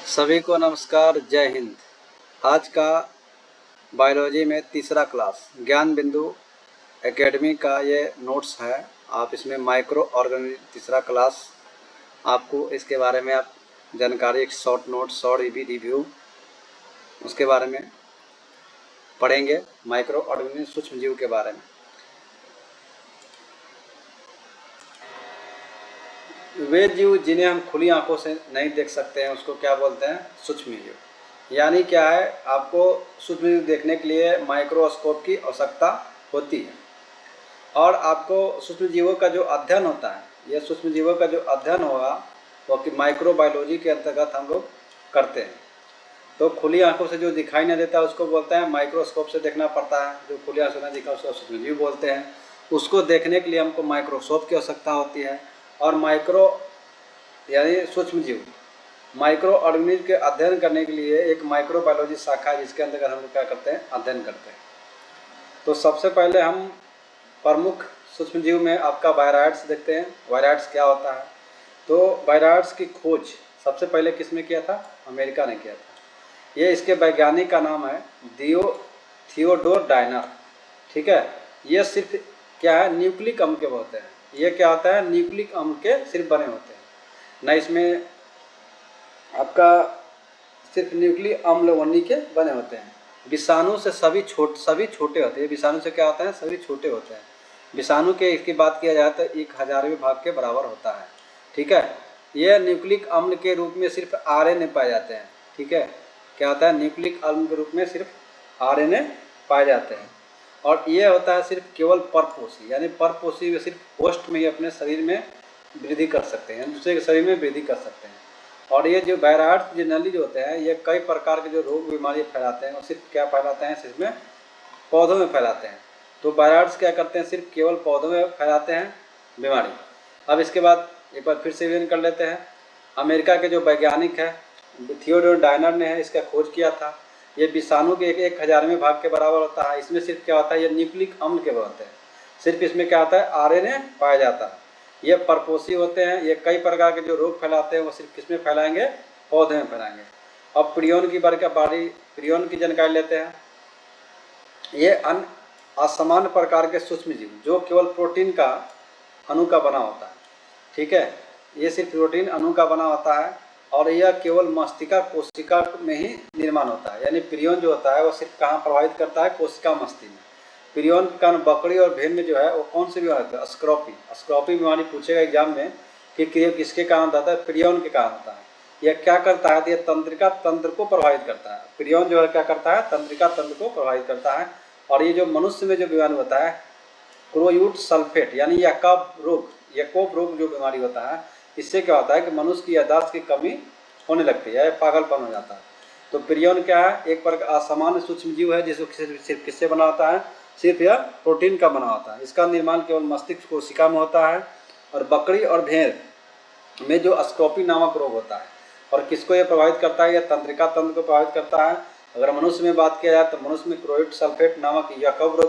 सभी को नमस्कार, जय हिंद। आज का बायोलॉजी में तीसरा क्लास ज्ञान बिंदु एकेडमी का ये नोट्स है। आप इसमें माइक्रो ऑर्गेनिज्म तीसरा क्लास, आपको इसके बारे में आप जानकारी, एक शॉर्ट नोट, शॉर्ट रिव्यू उसके बारे में पढ़ेंगे। माइक्रो ऑर्गेनिज्म सूक्ष्म जीव के बारे में। वे जीव जिन्हें हम खुली आंखों से नहीं देख सकते हैं उसको क्या बोलते हैं? सूक्ष्म जीव। यानी क्या है, आपको सूक्ष्म जीव देखने के लिए माइक्रोस्कोप की आवश्यकता होती है। और आपको सूक्ष्म जीवों का जो अध्ययन होता है, यह सूक्ष्म जीवों का जो अध्ययन होगा वो कि माइक्रोबायोलॉजी के अंतर्गत हम लोग करते हैं। तो खुली आंखों से जो दिखाई नहीं देता उसको बोलते हैं माइक्रोस्कोप से देखना पड़ता है। जो खुली आंखों से नहीं दिखा उसको सूक्ष्म जीव बोलते हैं। उसको देखने के लिए हमको माइक्रोस्कोप की आवश्यकता होती है। और माइक्रो यानी सूक्ष्म जीव, माइक्रो ऑर्गेनिज्म के अध्ययन करने के लिए एक माइक्रोबायोलॉजी शाखा है जिसके अंतर्गत हम लोग क्या करते हैं? अध्ययन करते हैं। तो सबसे पहले हम प्रमुख सूक्ष्म जीव में आपका वायराइड्स देखते हैं। वायराइड्स क्या होता है? तो वायराइड्स की खोज सबसे पहले किसने किया था? अमेरिका ने किया था। ये इसके वैज्ञानिक का नाम है थियोडोर डायनर। ठीक है। ये सिर्फ क्या है? न्यूक्लिक अम्ल के होते हैं। ये क्या होता है? न्यूक्लिक अम्ल के सिर्फ बने होते हैं, ना इसमें आपका सिर्फ न्यूक्लिक अम्ल वन्नी के बने होते हैं। विषाणु से सभी छोटे होते हैं। विषाणु से क्या होता है? सभी छोटे होते हैं। विषाणु के इसकी बात किया जाए तो 1000वें भाग के बराबर होता है। ठीक है। ये न्यूक्लिक अम्ल के रूप में सिर्फ RNA पाए जाते हैं। ठीक है। क्या होता है? न्यूक्लिक अम्ल के रूप में सिर्फ RNA पाए जाते हैं। और ये होता है सिर्फ केवल परपोषी, यानी परपोषी में सिर्फ होस्ट में ही अपने शरीर में वृद्धि कर सकते हैं, दूसरे के शरीर में वृद्धि कर सकते हैं। और ये जो वायराइड्स जनरली जो होते हैं, ये कई प्रकार के जो रोग बीमारी फैलाते हैं, और सिर्फ क्या फैलाते हैं? सिर्फ में पौधों में फैलाते हैं। तो वायराइड्स क्या करते हैं? सिर्फ केवल पौधों में फैलाते हैं बीमारी। अब इसके बाद एक बार फिर से रिवीजन कर लेते हैं। अमेरिका के जो वैज्ञानिक है थियोडोर डायनर ने है इसका खोज किया था। ये विषाणु के 1000वें भाग के बराबर होता है। इसमें सिर्फ क्या होता है? ये न्यूक्लिक अम्ल के बनते हैं। सिर्फ इसमें क्या होता है? RNA पाया जाता है। ये परपोषी होते हैं। ये कई प्रकार के जो रोग फैलाते हैं वो सिर्फ किसमें फैलाएंगे? पौधे में फैलाएंगे। अब प्रियोन प्रियोन की जानकारी लेते हैं। ये असामान्य प्रकार के सूक्ष्म जीव जो केवल प्रोटीन का अणु का बना होता है। ठीक है। ये सिर्फ प्रोटीन अणु का बना होता है और यह केवल मस्तिष्का कोशिका में ही निर्माण होता है। यानी प्रियोन जो होता है वो सिर्फ कहाँ प्रभावित करता है? कोशिका मस्तिष्क में। प्रियोन के कारण बकरी और भेड़ में जो है वो कौन सी बीमारी होती है? स्क्रॉपी बीमारी पूछेगा एग्जाम में कि किसके कारण होता है? प्रियोन के कारण होता है। यह क्या करता है? तो यह तंत्रिका तंत्र को प्रभावित करता है। प्रियोन जो है क्या करता है? तंत्रिका तंत्र को प्रभावित करता है। और ये जो मनुष्य में जो बीमारी होता है क्रोयूट सल्फेट यानी याकोब रोग जो बीमारी होता है, इससे क्या होता है कि मनुष्य की याददाश्त की कमी होने लगती है, पागलपन हो जाता है। तो प्रियोन क्या है? एक प्रकार असामान्य सूक्ष्म जीव है जिसको सिर्फ किससे बना होता है? सिर्फ यह प्रोटीन का बना होता है। इसका निर्माण केवल मस्तिष्क कोशिका में होता है। और बकरी और भेड़ में जो स्क्रॉपी नामक रोग होता है, और किसको यह प्रभावित करता है? यह तंत्रिका तंत्र को प्रभावित करता है। अगर मनुष्य में बात किया जाए तो मनुष्य में क्रोयूट सल्फेट नामक याकोब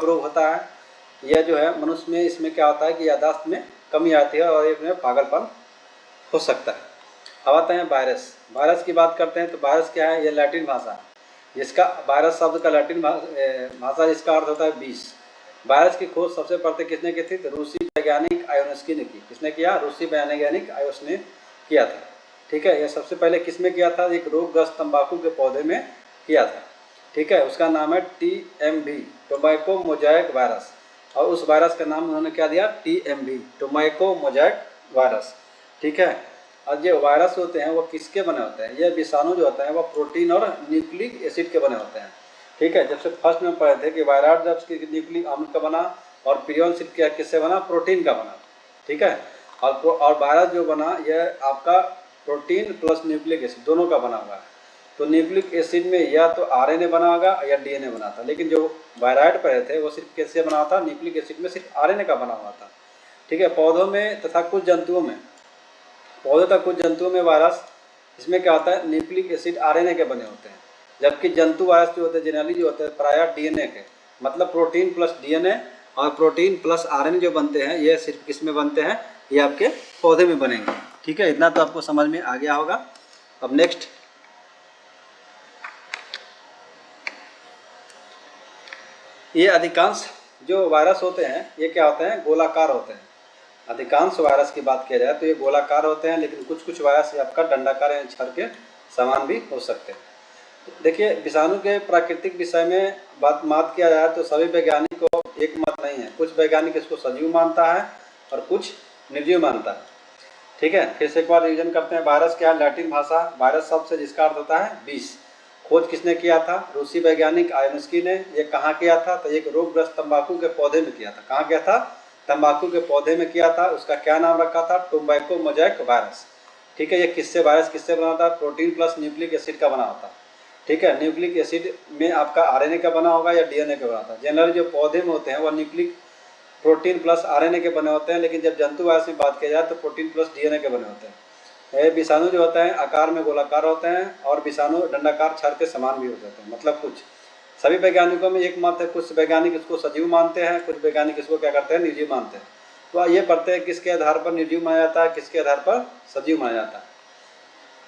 रोग होता है। यह जो है मनुष्य में, इसमें क्या होता है कि याददाश्त में कमी आती है और इसमें पागलपन हो सकता है। अब आते हैं वायरस की बात करते हैं। तो वायरस क्या है? यह लैटिन भाषा है जिसका वायरस शब्द का लैटिन भाषा जिसका अर्थ होता है 20। वायरस की खोज सबसे पहले किसने की थी? तो रूसी वैज्ञानिक आयोनस्की ने की। किसने किया? रूसी वैज्ञानिक आयोस ने किया था। ठीक है। यह सबसे पहले किसमें किया था? एक रोगग्रस्त तंबाकू के पौधे में किया था। ठीक है। उसका नाम है TMV, टोबैको मोजाइक वायरस। और उस वायरस का नाम उन्होंने क्या दिया? TMV, tobacco Mosaic virus. ठीक है। और जो वायरस होते हैं वो किसके बने होते हैं? ये विषाणु जो होता है वो प्रोटीन और न्यूक्लिक एसिड के बने होते हैं। ठीक है। जब से फर्स्ट में पढ़े थे कि वायराइड जब न्यूक्लिक अम्ल का बना और प्रियोन सिर्फ क्या किससे बना? प्रोटीन का बना। ठीक है। और वायरस जो बना यह आपका प्रोटीन प्लस न्यूक्लिक एसिड दोनों का बना हुआ है। तो न्यूक्लिक एसिड में या तो RNA बना होगा या DNA बना था। लेकिन जो वायराइड पढ़े थे वो सिर्फ किससे बना था? न्यूक्लिक एसिड में सिर्फ RNA का बना हुआ था। ठीक है। पौधों में तथा कुछ जंतुओं में वायरस इसमें क्या होता है? न्यूक्लिक एसिड RNA के बने होते हैं। जबकि जंतु वायरस जो होते हैं जनरली जो होते हैं प्रायः DNA के, मतलब प्रोटीन प्लस DNA और प्रोटीन प्लस RNA जो बनते हैं ये सिर्फ किस में बनते हैं? ये आपके पौधे में बनेंगे। ठीक है। इतना तो आपको समझ में आ गया होगा। अब नेक्स्ट, ये अधिकांश जो वायरस होते हैं ये क्या होते हैं, गोलाकार होते हैं। अधिकांश वायरस की बात किया जाए तो ये गोलाकार होते हैं, लेकिन कुछ कुछ वायरस आपका डंडाकार यानी छड़ के समान भी हो सकते हैं। तो देखिए, विषाणु के प्राकृतिक विषय में बात किया जाए तो सभी वैज्ञानिक को एक मत नहीं है। कुछ वैज्ञानिक इसको सजीव मानता है और कुछ निर्जीव मानता है। ठीक है, फिर से एक बार रिवीजन करते हैं। वायरस क्या है, लैटिन भाषा वायरस शब्द से जिसका अर्थ होता है विष। खोज किसने किया था, रूसी वैज्ञानिक आयोनस्की ने। ये कहाँ किया था, तो एक रोगग्रस्त तंबाकू के पौधे में किया था। कहाँ किया था, तंबाकू के पौधे में किया था। उसका क्या नाम रखा था, टोबैको मोजैक वायरस। ठीक है, ये किससे वायरस किससे बना था, प्रोटीन प्लस न्यूक्लिक एसिड का बना होता। ठीक है, न्यूक्लिक एसिड में आपका आरएनए का बना होगा या डीएनए का बना था। जनरली जो पौधे में होते हैं वह न्यूक्लिक प्रोटीन प्लस आरएनए के बने होते हैं, लेकिन जब जंतु वायरस में बात किया जाए तो प्रोटीन प्लस डीएनए के बने होते हैं। विषाणु जो होता है आकार में गोलाकार होते हैं और विषाणु डंडाकार छड़ के समान भी हो जाते हैं। मतलब कुछ सभी वैज्ञानिकों में एक मत है, कुछ वैज्ञानिक इसको सजीव मानते हैं, कुछ वैज्ञानिक इसको क्या करते हैं, निर्जीव मानते हैं। तो ये पढ़ते हैं किसके आधार पर निर्जीव माना जाता है, किसके आधार पर सजीव माना जाता है।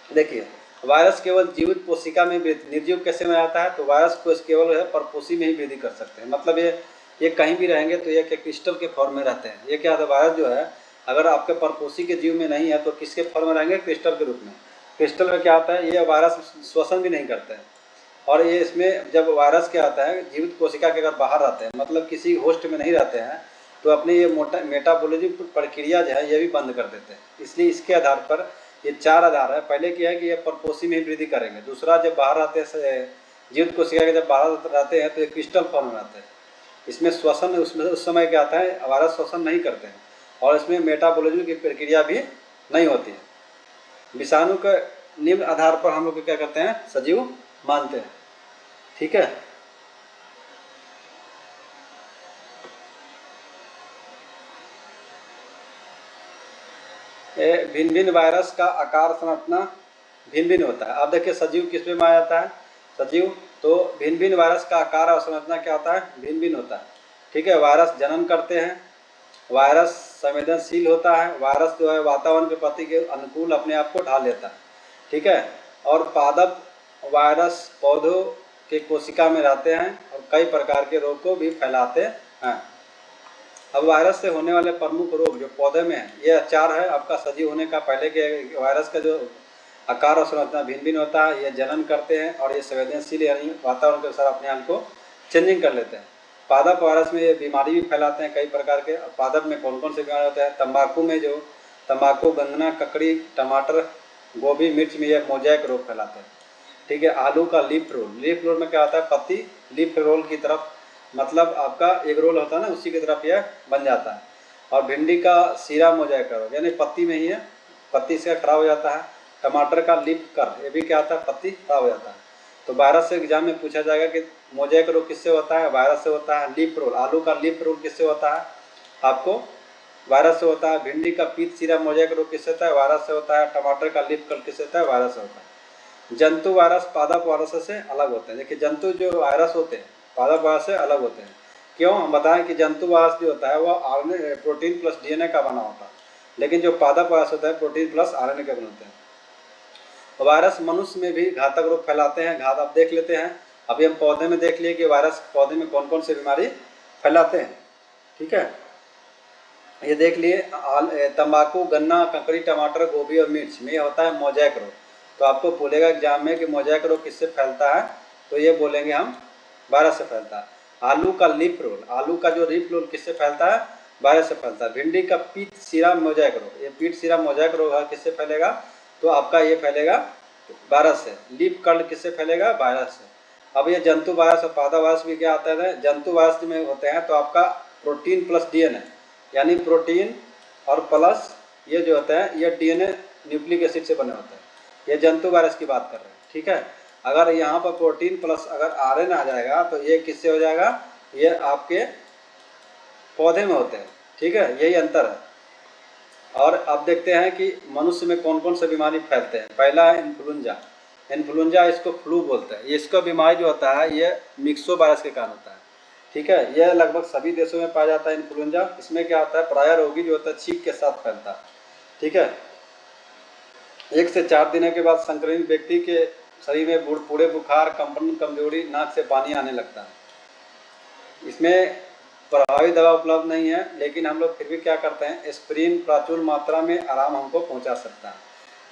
देखिए, वायरस केवल जीवित कोशिका में निर्जीव कैसे माना जाता है, तो वायरस को केवल है परपोषी में ही वृद्धि कर सकते हैं। मतलब ये कहीं भी रहेंगे तो ये क्या क्रिस्टल के फॉर्म में रहते हैं। ये क्या है, वायरस जो है अगर आपके परपोषी के जीव में नहीं है तो किसके फॉर्म में रहेंगे, क्रिस्टल के रूप में। क्रिस्टल में क्या होता है, ये वायरस श्वसन भी नहीं करते हैं। और ये इसमें जब वायरस क्या आता है, जीवित कोशिका के अगर बाहर रहते हैं, मतलब किसी होस्ट में नहीं रहते हैं, तो अपने ये मेटाबॉलिज्म प्रक्रिया जो है ये भी बंद कर देते हैं। इसलिए इसके आधार पर ये चार आधार है। पहले क्या है कि ये परपोषी में ही वृद्धि करेंगे। दूसरा, जब बाहर रहते हैं जीवित कोशिका के, जब बाहर रहते हैं तो ये क्रिस्टल फॉर्म में रहते हैं। इसमें श्वसन उसमें उस समय क्या आता है, वायरस श्वसन नहीं करते हैं और इसमें मेटाबॉलिज्म की प्रक्रिया भी नहीं होती है। विषाणु के निम्न आधार पर हम लोग क्या करते हैं, सजीव मानते हैं। ठीक है, भिन्न भिन्न वायरस का आकार संरचना भिन्न भिन्न होता है। अब देखिए, सजीव किस में माना जाता है, सजीव तो भिन्न भिन्न वायरस का आकार और संरचना क्या होता है, भिन्न भिन्न होता है। ठीक है, वायरस जनन करते हैं, वायरस संवेदनशील होता है, वायरस जो है वातावरण के प्रति के अनुकूल अपने आप को ढाल लेता है। ठीक है, और पादप वायरस पौधों के कोशिका में रहते हैं और कई प्रकार के रोग को भी फैलाते हैं। अब वायरस से होने वाले प्रमुख रोग जो पौधे में है, ये चार है। आपका सजीव होने का पहले के वायरस का जो आकार और संरचना भिन्न भिन्न होता है, ये जनन करते हैं और ये संवेदनशील यानी वातावरण के अनुसार अपने आप को चेंजिंग कर लेते हैं। पादप वायरस में ये बीमारी भी फैलाते हैं कई प्रकार के। पादप में कौन कौन से बीमारी होते हैं, तंबाकू में जो तंबाकू, गंगना, ककड़ी, टमाटर, गोभी, मिर्च में ये मोजैक रोग फैलाते हैं। ठीक है, आलू का लीफ रोल, लीफ रोल में क्या होता है, पत्ती लीफ रोल की तरफ, मतलब आपका एक रोल होता है ना, उसी की तरफ यह बन जाता है। और भिंडी का सीरा मोजैक रोग यानी पत्ती में ही है, पत्ती से खराब हो जाता है। टमाटर का लीफ कर, ये भी क्या होता है, पत्ती खराब हो जाता है। तो वायरस से एग्जाम में पूछा जाएगा कि मोजैक रोग किससे होता है, वायरस से होता है। लीफ रोल, आलू का लीफ रोल किससे होता है, आपको वायरस से होता है। भिंडी का पीत सीरा मोजैक रोग किससे होता है, वायरस से होता है। टमाटर का लीफ कल किससे होता है, वायरस से होता है। जंतु वायरस पादप वायरस से अलग होते हैं। देखिए, जंतु जो वायरस होते हैं पादप वायरस से अलग होते हैं। क्यों, हम बताएं कि जंतु वायरस जो होता है वह प्रोटीन प्लस डीएनए का बना होता है, लेकिन जो पादप वायरस होता है प्रोटीन प्लस आरएनए के बने होते हैं। वायरस मनुष्य में भी घातक रोग फैलाते हैं। घात आप देख लेते हैं, अभी हम पौधे में देख लिए कि वायरस पौधे में कौन कौन सी बीमारी फैलाते हैं। ठीक है, ये देख लिए, तंबाकू, गन्ना, ककड़ी, टमाटर, गोभी और मिर्च में होता है मोजैक रोग। तो आपको बोलेगा एग्जाम में कि मोजैक रोग किससे फैलता है, तो ये बोलेंगे हम वायरस से फैलता है। आलू का लीफ रोल, आलू का जो लीफ रोल किससे फैलता है, वायरस से फैलता है। भिंडी का पीत सीरा मोजैक रोग, ये पीत सीरा मोजैक रोग है किससे फैलेगा, तो आपका ये फैलेगा वायरस से। लीफ कर्ल किससे फैलेगा, वायरस से। अब ये जंतु वायरस और पादप वायरस भी क्या आता है, जंतु वायरस में होते हैं तो आपका प्रोटीन प्लस डीएनए यानी प्रोटीन और प्लस ये जो होता है ये डीएनए न्यूक्लिक एसिड से बने होते हैं। ये जंतु वायरस की बात कर रहे हैं। ठीक है, अगर यहाँ पर प्रोटीन प्लस अगर आरएनए आ जाएगा तो ये किससे हो जाएगा, ये आपके पौधे में होते हैं। ठीक है, यही अंतर है। और अब देखते हैं कि मनुष्य में कौन कौन से बीमारी फैलते हैं। पहला है इन्फ्लुएंजा। इन्फ्लुएंजा इसको फ्लू बोलते हैं। इसका बीमारी जो होता है ये मिक्सो वायरस के कारण होता है। ठीक है, यह लगभग सभी देशों में पाया जाता है इन्फ्लुएंजा। इसमें क्या होता है, प्रायः रोगी जो होता है छींक के साथ फैलता है। ठीक है, 1 से 4 दिनों के बाद संक्रमित व्यक्ति के शरीर में पूरे बुखार, कंपन, कमजोरी, नाक से पानी आने लगता है। इसमें प्रभावी दवा उपलब्ध नहीं है, लेकिन हम लोग फिर भी क्या करते हैं, एस्पिरिन प्रचुर मात्रा में आराम हमको पहुंचा सकता है।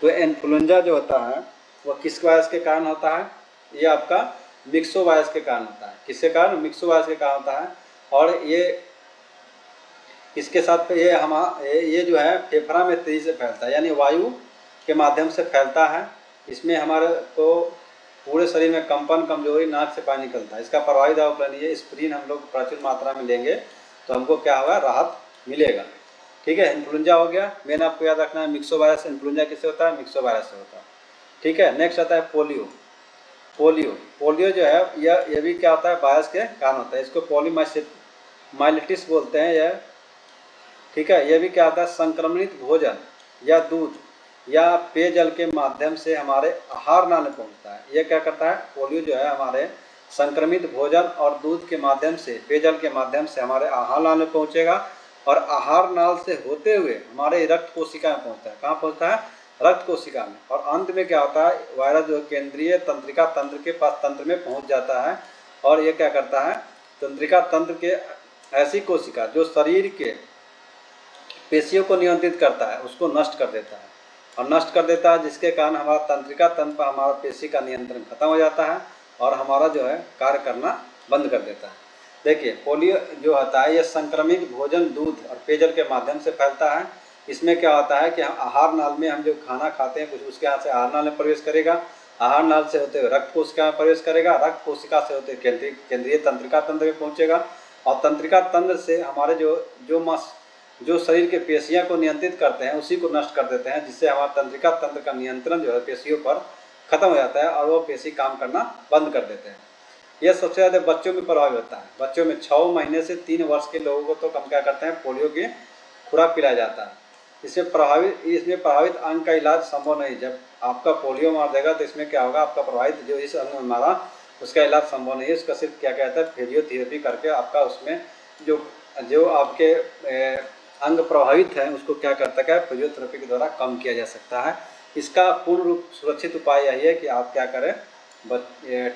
तो इन्फ्लुएंजा जो होता है वह किस वायरस के कारण होता है? ये आपका मिक्सो वायरस के कारण होता है। किसके कारण? मिक्सो वायरस के कारण होता है। और ये इसके साथ ये जो है फेफड़ा में तेजी से फैलता है, यानी वायु के माध्यम से फैलता है। इसमें हमारे को पूरे शरीर में कंपन, कमजोरी, नाक से पानी निकलता है। इसका प्रभावी दवा उपलब्ध नहीं है। एस्पिरिन हम लोग प्रचुर मात्रा में लेंगे तो हमको क्या होगा, राहत मिलेगा। ठीक है, इन्फ्लुएंजा हो गया। मेन आपको याद रखना है मिक्सो वायरस। इन्फ्लुएंजा किससे होता है? मिक्सो वायरस से होता है। ठीक है, नेक्स्ट आता है पोलियो। पोलियो जो है यह भी क्या होता है, वायरस के कारण होता है। इसको पोलियोमाइलिटिस बोलते हैं यह। ठीक है, यह भी क्या होता है, संक्रमित भोजन या दूध या पेयजल के माध्यम से हमारे आहार नाल में पहुंचता है। यह क्या करता है, पोलियो जो है हमारे संक्रमित भोजन और दूध के माध्यम से, पेयजल के माध्यम से हमारे आहार नाल में पहुंचेगा और आहार नाल से होते हुए हमारे रक्त कोशिका में पहुंचता है। कहाँ पहुंचता है? रक्त कोशिका में। और अंत में क्या होता है, वायरस जो केंद्रीय तंत्रिका तंत्र के पास तंत्र में पहुंच जाता है। और ये क्या करता है, तंत्रिका तंत्र के ऐसी कोशिका जो शरीर के पेशियों को नियंत्रित करता है उसको नष्ट कर देता है। और नष्ट कर देता है जिसके कारण हमारा तंत्रिका तंत्र पर हमारा पेशी का नियंत्रण खत्म हो जाता है और हमारा जो है कार्य करना बंद कर देता है। देखिए, पोलियो जो होता है यह संक्रमित भोजन, दूध और पेयजल के माध्यम से फैलता है। इसमें क्या होता है कि हम आहार नाल में, हम जो खाना खाते हैं कुछ, उसके यहाँ से आहार नाल में प्रवेश करेगा, आहार नाल से होते हुए रक्त कोशिका में प्रवेश करेगा, रक्त कोशिका से होते हुए केंद्रीय तंत्रिका तंत्र में पहुँचेगा और तंत्रिका तंत्र से हमारे जो शरीर के पेशियां को नियंत्रित करते हैं उसी को नष्ट कर देते हैं, जिससे हमारा तंत्रिका तंत्र का नियंत्रण जो है पेशियों पर खत्म हो जाता है और वो पेशी काम करना बंद कर देते हैं। यह सबसे ज़्यादा बच्चों में प्रभावी होता है। बच्चों में 6 महीने से 3 वर्ष के लोगों को तो हम क्या करते हैं, पोलियो की खुराक पिलाया जाता है। इसमें प्रभावित अंग का इलाज संभव नहीं। जब आपका पोलियो मार देगा तो इसमें क्या होगा, आपका प्रभावित जो इस अंग में मारा उसका इलाज संभव नहीं है। उसका सिर्फ क्या कहता है, फिजियोथेरेपी करके आपका उसमें जो आपके अंग प्रभावित है उसको क्या करता है, फिजियोथेरेपी के द्वारा कम किया जा सकता है। इसका पूर्ण रूप सुरक्षित उपाय यही है कि आप क्या करें,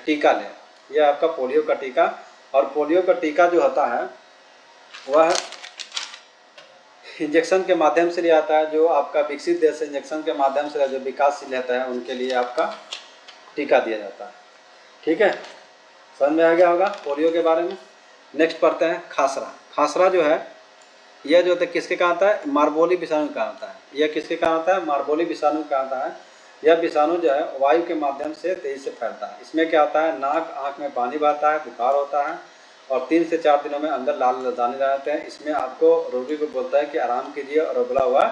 टीका लें। यह आपका पोलियो का टीका। और पोलियो का टीका जो होता है वह इंजेक्शन के माध्यम से लिया जाता है। जो आपका विकसित देश इंजेक्शन के माध्यम से जो विकासशील रहता है उनके लिए आपका टीका दिया जाता है। ठीक है, समझ में आ गया होगा पोलियो के बारे में। नेक्स्ट पढ़ते हैं खासरा। खासरा जो है यह जो होता है किसके कारण होता है, मार्बोली विषाणु का होता है। यह किसके कारण होता है, मार्बोली विषाणु का होता है। यह विषाणु जो है वायु के माध्यम से तेजी से फैलता है। इसमें क्या होता है, नाक आँख में पानी बहता है, बुखार होता है और 3 से 4 दिनों में अंदर लाल दाने जाते हैं। इसमें आपको रोगी को बोलता है कि आराम कीजिए और उबला हुआ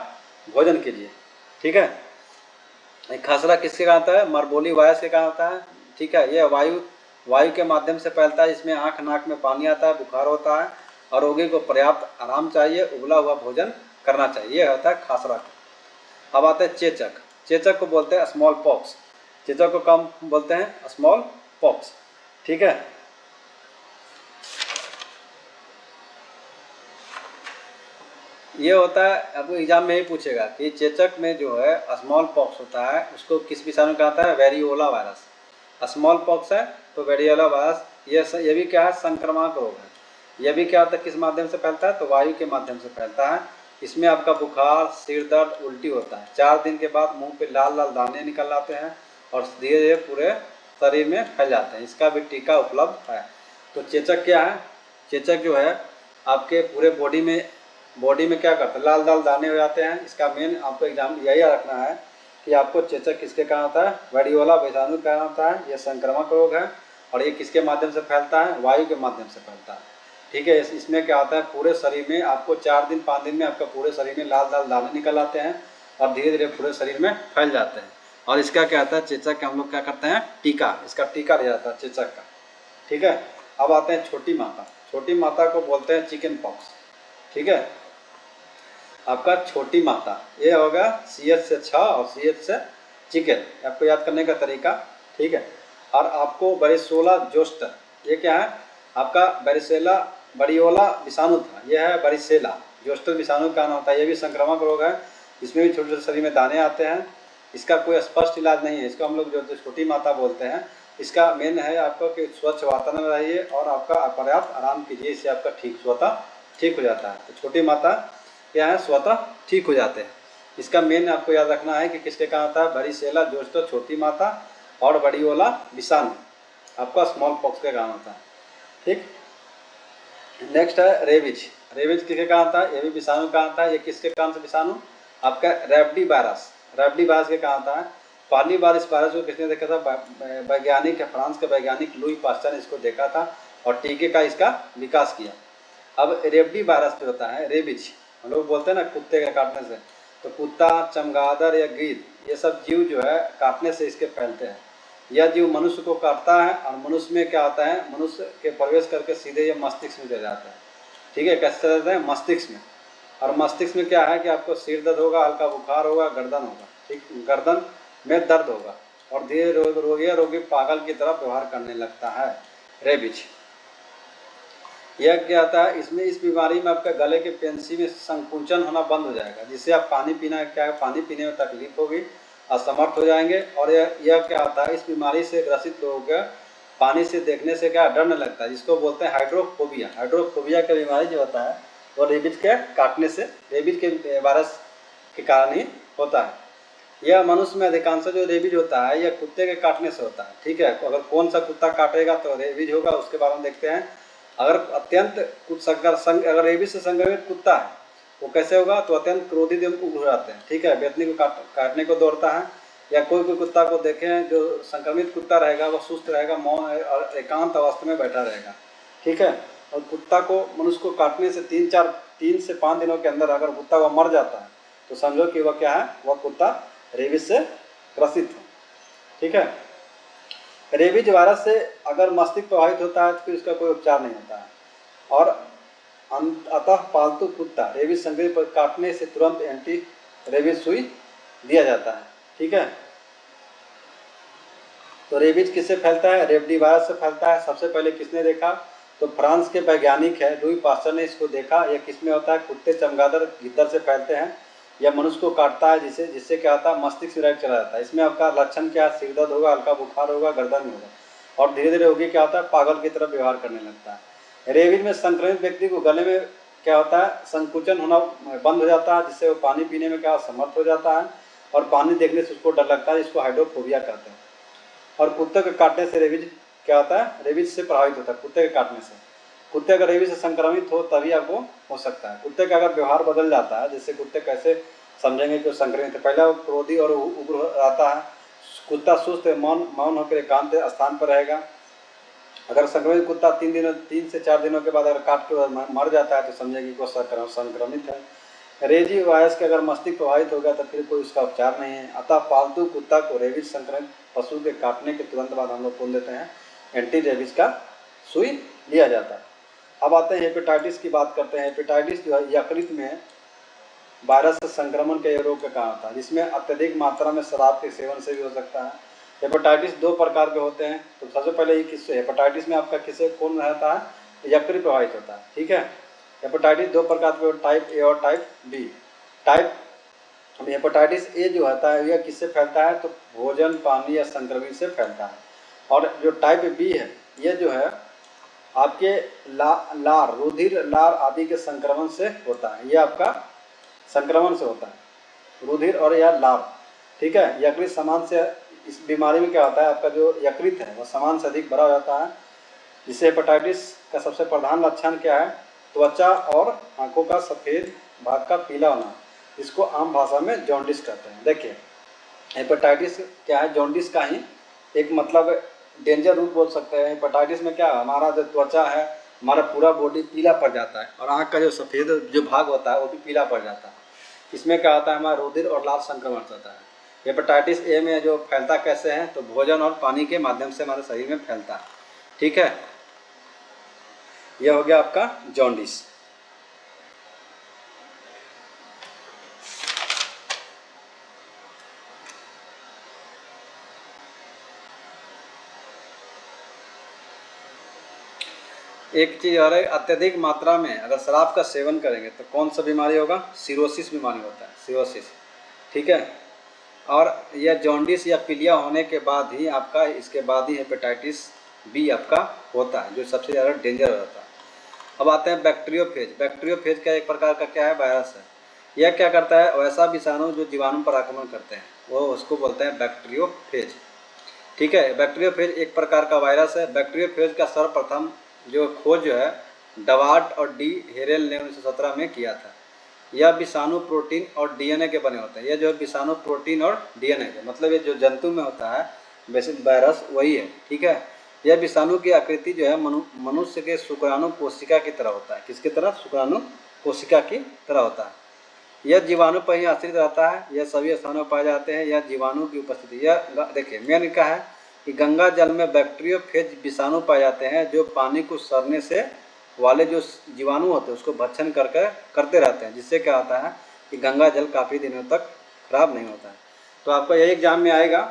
भोजन कीजिए। ठीक है, खासरा किसके कारण होता है, मार्बोली वायरस के कारण होता है। ठीक है, यह वायु के माध्यम से फैलता है। इसमें आँख नाक में पानी आता है, बुखार होता है और रोगी को पर्याप्त आराम चाहिए, उबला हुआ भोजन करना चाहिए। यह होता है खासरा। अब आते हैं चेचक। चेचक को बोलते हैं स्मॉल पॉक्स। चेचक को कम बोलते हैं स्मॉल पॉक्स। ठीक है, ये होता है, आपको एग्जाम में ही पूछेगा कि चेचक में जो है स्मॉल पॉक्स होता है उसको किस विषाणु का आता है, वेरियोला वायरस। स्मॉल पॉक्स है तो वेरियोला वायरस। ये भी क्या है, संक्रामक रोग है। यह भी क्या होता है, किस माध्यम से फैलता है, तो वायु के माध्यम से फैलता है। इसमें आपका बुखार, सिर दर्द, उल्टी होता है। 4 दिन के बाद मुंह पे लाल लाल दाने निकल आते हैं और धीरे धीरे पूरे शरीर में फैल जाते हैं। इसका भी टीका उपलब्ध है। तो चेचक क्या है, चेचक जो है आपके पूरे बॉडी में क्या करता है, लाल लाल दाने हो जाते हैं। इसका मेन आपको एग्जाम यही रखना है कि आपको चेचक किसके कारण होता है, वेरियोला विषाणु के कारण होता है। यह संक्रामक रोग है और ये किसके माध्यम से फैलता है, वायु के माध्यम से फैलता है। ठीक है, इसमें क्या होता है, पूरे शरीर में आपको 4 दिन 5 दिन में आपका पूरे शरीर में लाल लाल दाने निकल आते हैं और धीरे धीरे पूरे शरीर में फैल जाते हैं। और इसका क्या होता है, चेचक का हम लोग क्या करते हैं, टीका, इसका टीका लिया जाता है चेचक का। ठीक है, अब आते हैं छोटी माता। छोटी माता को बोलते हैं चिकन पॉक्स। ठीक है, आपका छोटी माता ये होगा CH से 6 और CH से चिकन, आपको याद करने का तरीका। ठीक है, और आपको वेरिसोला जोस्टर, ये क्या है आपका वेरियोला विषाणु था। यह है वेरिसेला जोस्टर विषाणु का नाम होता है। ये भी संक्रामक रोग है। इसमें भी छोटे छोटे शरीर में दाने आते हैं। इसका कोई स्पष्ट इलाज नहीं है। इसको हम लोग जो छोटी माता बोलते हैं, इसका मेन है आपको कि स्वच्छ वातावरण रहिए और आपका पर्याप्त आराम कीजिए, इससे आपका स्वतः ठीक हो जाता है। तो छोटी माता क्या है, स्वतः ठीक हो जाते हैं। इसका मेन आपको याद रखना है कि किसके कारण होता है, वरीसेला जोस्टर छोटी माता और बड़ी वाला विषाणु आपका स्मॉल पॉक्स के कारण होता है। ठीक, नेक्स्ट है रेबीज। रेबीज किसके कारण आता है, ये भी विषाणु का आता है। ये किसके कारण से विषाणु, आपका रैबिडी वायरस, रैबिडी वायरस के कारण आता है। पहली बार इस वायरस को किसने देखा था, वैज्ञानिक है, फ्रांस के वैज्ञानिक लुई पास्चर ने इसको देखा था और टीके का इसका विकास किया। अब रेबडी वायरस जो होता है, रेबीज हम लोग बोलते हैं ना कुत्ते के काटने से, तो कुत्ता, चमगादड़ या गिद्ध, ये सब जीव जो है काटने से इसके फैलते हैं। यह जीव मनुष्य को काटता है और मनुष्य में क्या होता है, मनुष्य के प्रवेश करके सीधे ये मस्तिष्क में चले जाता है। ठीक है, कैसे चले जाते हैं, मस्तिष्क में। और मस्तिष्क में क्या है कि आपको सिर दर्द होगा, हल्का बुखार होगा, गर्दन होगा, ठीक, गर्दन में दर्द होगा और धीरे रोगी पागल की तरह व्यवहार करने लगता है। रेबीज यह क्या आता है, इसमें इस बीमारी में आपका गले के पेंसी में संकुचन होना बंद हो जाएगा, जिससे आप पानी पीना क्या है, पानी पीने में तकलीफ होगी, असमर्थ हो जाएंगे। और यह क्या आता है, इस बीमारी से ग्रसित लोगों का पानी से देखने से क्या डरने लगता है, जिसको बोलते हैं हाइड्रोफोबिया। हाइड्रोफोबिया की बीमारी जो होता है वो रेबीज के काटने से, रेबीज के वायरस के कारण ही होता है। यह मनुष्य में अधिकांश जो रेबीज होता है यह कुत्ते के काटने से होता है। ठीक है, अगर कौन सा कुत्ता काटेगा तो रेबीज होगा, उसके बारे में देखते हैं। अगर अत्यंत अगर रेबीज से संक्रमित कुत्ता है वो कैसे होगा, तो अत्यंत क्रोधित एवं उग्र हो जाते हैं। ठीक है, व्यक्ति को काटने को दौड़ता है। या कोई कुत्ता को देखें जो संक्रमित कुत्ता रहेगा वो सुस्त रहेगा, मौन और एकांत अवस्था में बैठा रहेगा। ठीक है, और कुत्ता को मनुष्य को काटने से 3 से 5 दिनों के अंदर अगर कुत्ता वो मर जाता है तो समझो कि वह क्या है, वह कुत्ता रेबीज से ग्रसित है। ठीक है, रेबीज वायरस से अगर मस्तिष्क प्रभावित होता है तो फिर इसका कोई उपचार नहीं होता है। और अतः पालतू कुत्ता रेबीज संक्रमित पर काटने से तुरंत एंटी रेबीज सुई दिया जाता है। ठीक है, तो रेबीज किससे फैलता है, रेबडी वायरस से फैलता है। सबसे पहले किसने देखा, तो फ्रांस के वैज्ञानिक है लुई पास्चर ने इसको देखा। यह किसमें होता है, कुत्ते, चमगादड़, गिद्दड़ से फैलते हैं। यह मनुष्य को काटता है, जिससे क्या होता है, मस्तिष्क में चला जाता है। इसमें आपका लक्षण क्या है, सिर दर्द होगा, हल्का बुखार होगा, गर्दन में होगा और धीरे धीरे रोगी क्या होता है, पागल की तरह व्यवहार करने लगता है। रेबीज में संक्रमित व्यक्ति को गले में क्या होता है, संकुचन होना बंद हो जाता है, जिससे वो पानी पीने में क्या समर्थ हो जाता है और पानी देखने से उसको डर लगता है, जिसको हाइड्रोफोबिया कहते हैं। और कुत्ते के काटने से रेबीज क्या होता है, रेबीज से प्रभावित होता है कुत्ते के काटने से। कुत्ते अगर रेबीज से संक्रमित हो तभी आपको हो सकता है। कुत्ते का अगर व्यवहार बदल जाता है, जैसे कुत्ते कैसे समझेंगे कि वो संक्रमित है, पहले वो क्रोधी और उग्र रहता है, कुत्ता सुस्त मौन होकर एकांत स्थान पर रहेगा। अगर संक्रमित कुत्ता 3 से 4 दिनों के बाद अगर काट के मर जाता है तो समझेंगे कि वो संक्रमित है। रेबीज वायरस के अगर मस्तिष्क प्रभावित होगा तो फिर कोई उसका उपचार नहीं है। अतः पालतू कुत्ता को रेबीज संक्रमित पशु के काटने के तुरंत बाद हम लोग बोल देते हैं एंटी रेबीज का सुई लिया जाता है। अब आते हैं हेपेटाइटिस की बात करते हैं। हेपेटाइटिस जो है यकृत में वायरस से संक्रमण के रोग का कारण होता है, जिसमें अत्यधिक मात्रा में शराब के सेवन से भी हो सकता है। हेपेटाइटिस 2 प्रकार के होते हैं। तो सबसे पहले ये किससे, हेपेटाइटिस में आपका किससे कौन रहता है, यकृत प्रभावित होता है। ठीक है, हेपेटाइटिस 2 प्रकार के, टाइप ए और type B. Type hepatitis A जो होता है यह किससे फैलता है, तो भोजन, पानी या संक्रमित से फैलता है। और जो टाइप बी है यह जो है आपके लार, रुधिर, लार आदि के संक्रमण से होता है। यह आपका संक्रमण से होता है, रुधिर और या लार। ठीक है, यकृत समान से, इस बीमारी में क्या होता है, आपका जो यकृत है वह समान से अधिक बड़ा हो जाता है। जिससे हेपेटाइटिस का सबसे प्रधान लक्षण क्या है, त्वचा और आंखों का सफ़ेद भाग का पीला होना, इसको आम भाषा में जॉन्डिस कहते हैं। देखिए हेपेटाइटिस क्या है, जॉन्डिस का ही एक मतलब डेंजर रूप बोल सकते हैं। हेपेटाइटिस में क्या, हमारा जो त्वचा है, हमारा पूरा बॉडी पीला पड़ जाता है और आँख का जो सफ़ेद जो भाग होता है वो भी पीला पड़ जाता है। इसमें क्या होता है, हमारा रुधिर और लार संक्रमण होता है। हेपेटाइटिस ए में जो फैलता कैसे है, तो भोजन और पानी के माध्यम से हमारे शरीर में फैलता है। ठीक है, यह हो गया आपका जॉन्डिस। एक चीज़ और है, अत्यधिक मात्रा में अगर शराब का सेवन करेंगे तो कौन सा बीमारी होगा, सिरोसिस बीमारी होता है, सिरोसिस। ठीक है, और यह जॉन्डिस या पीलिया होने के बाद ही आपका, इसके बाद ही हेपेटाइटिस बी आपका होता है, जो सबसे ज़्यादा डेंजर होता है। अब आते हैं बैक्टीरियोफेज। बैक्टीरियोफेज का एक प्रकार का क्या है, वायरस है। यह क्या करता है, वैसा विषाणु जो जीवाणु पर आक्रमण करते हैं वो उसको बोलते हैं बैक्टीरियोफेज। ठीक है, बैक्टीरियोफेज एक प्रकार का वायरस है। बैक्टीरियोफेज का सर्वप्रथम जो खोज जो है डवार्ट और डी हेरेल ने 1917 में किया था। यह विषाणु प्रोटीन और डीएनए के बने होते हैं। यह जो है विषाणु प्रोटीन और डीएनए के, मतलब ये जो जंतु में होता है बेसिक वायरस वही है। ठीक है, यह विषाणु की आकृति जो है मनुष्य के शुक्राणु कोशिका की तरह होता है। किसकी तरह, शुक्राणु कोशिका की तरह होता है। यह जीवाणु पर ही आश्रित रहता है। यह सभी स्थानों पर पाए जाते हैं। यह जीवाणु की उपस्थिति, यह देखिए मेन क्या है कि गंगा जल में बैक्टीरियोफेज विषाणु पाए जाते हैं जो पानी को सड़ने से वाले जो जीवाणु होते हैं उसको भक्षण करते रहते हैं, जिससे क्या होता है कि गंगा जल काफ़ी दिनों तक खराब नहीं होता है। तो आपका यही एग्जाम में आएगा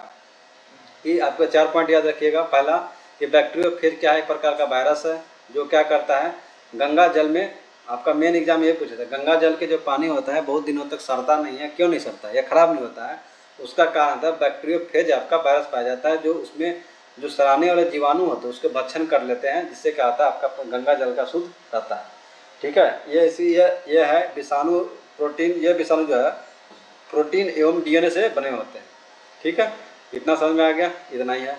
कि आपको 4 पॉइंट याद रखिएगा। पहला कि बैक्टीरियोफेज क्या है, एक प्रकार का वायरस है जो क्या करता है, गंगा जल में, आपका मेन एग्जाम ये पूछा था, गंगा जल के जो पानी होता है बहुत दिनों तक सड़ता नहीं है। क्यों नहीं सड़ता, यह खराब नहीं होता है, उसका कारण था बैक्टीरियोफेज आपका वायरस पाया जाता है, जो उसमें जो सड़ाने वाले जीवाणु होते हैं उसके भक्षण कर लेते हैं, जिससे क्या होता है आपका गंगा जल का शुद्ध रहता है। ठीक है, ये इसी ये है विषाणु प्रोटीन। ये विषाणु जो है प्रोटीन एवं डीएनए से बने होते हैं। ठीक है, इतना समझ में आ गया, इतना ही है।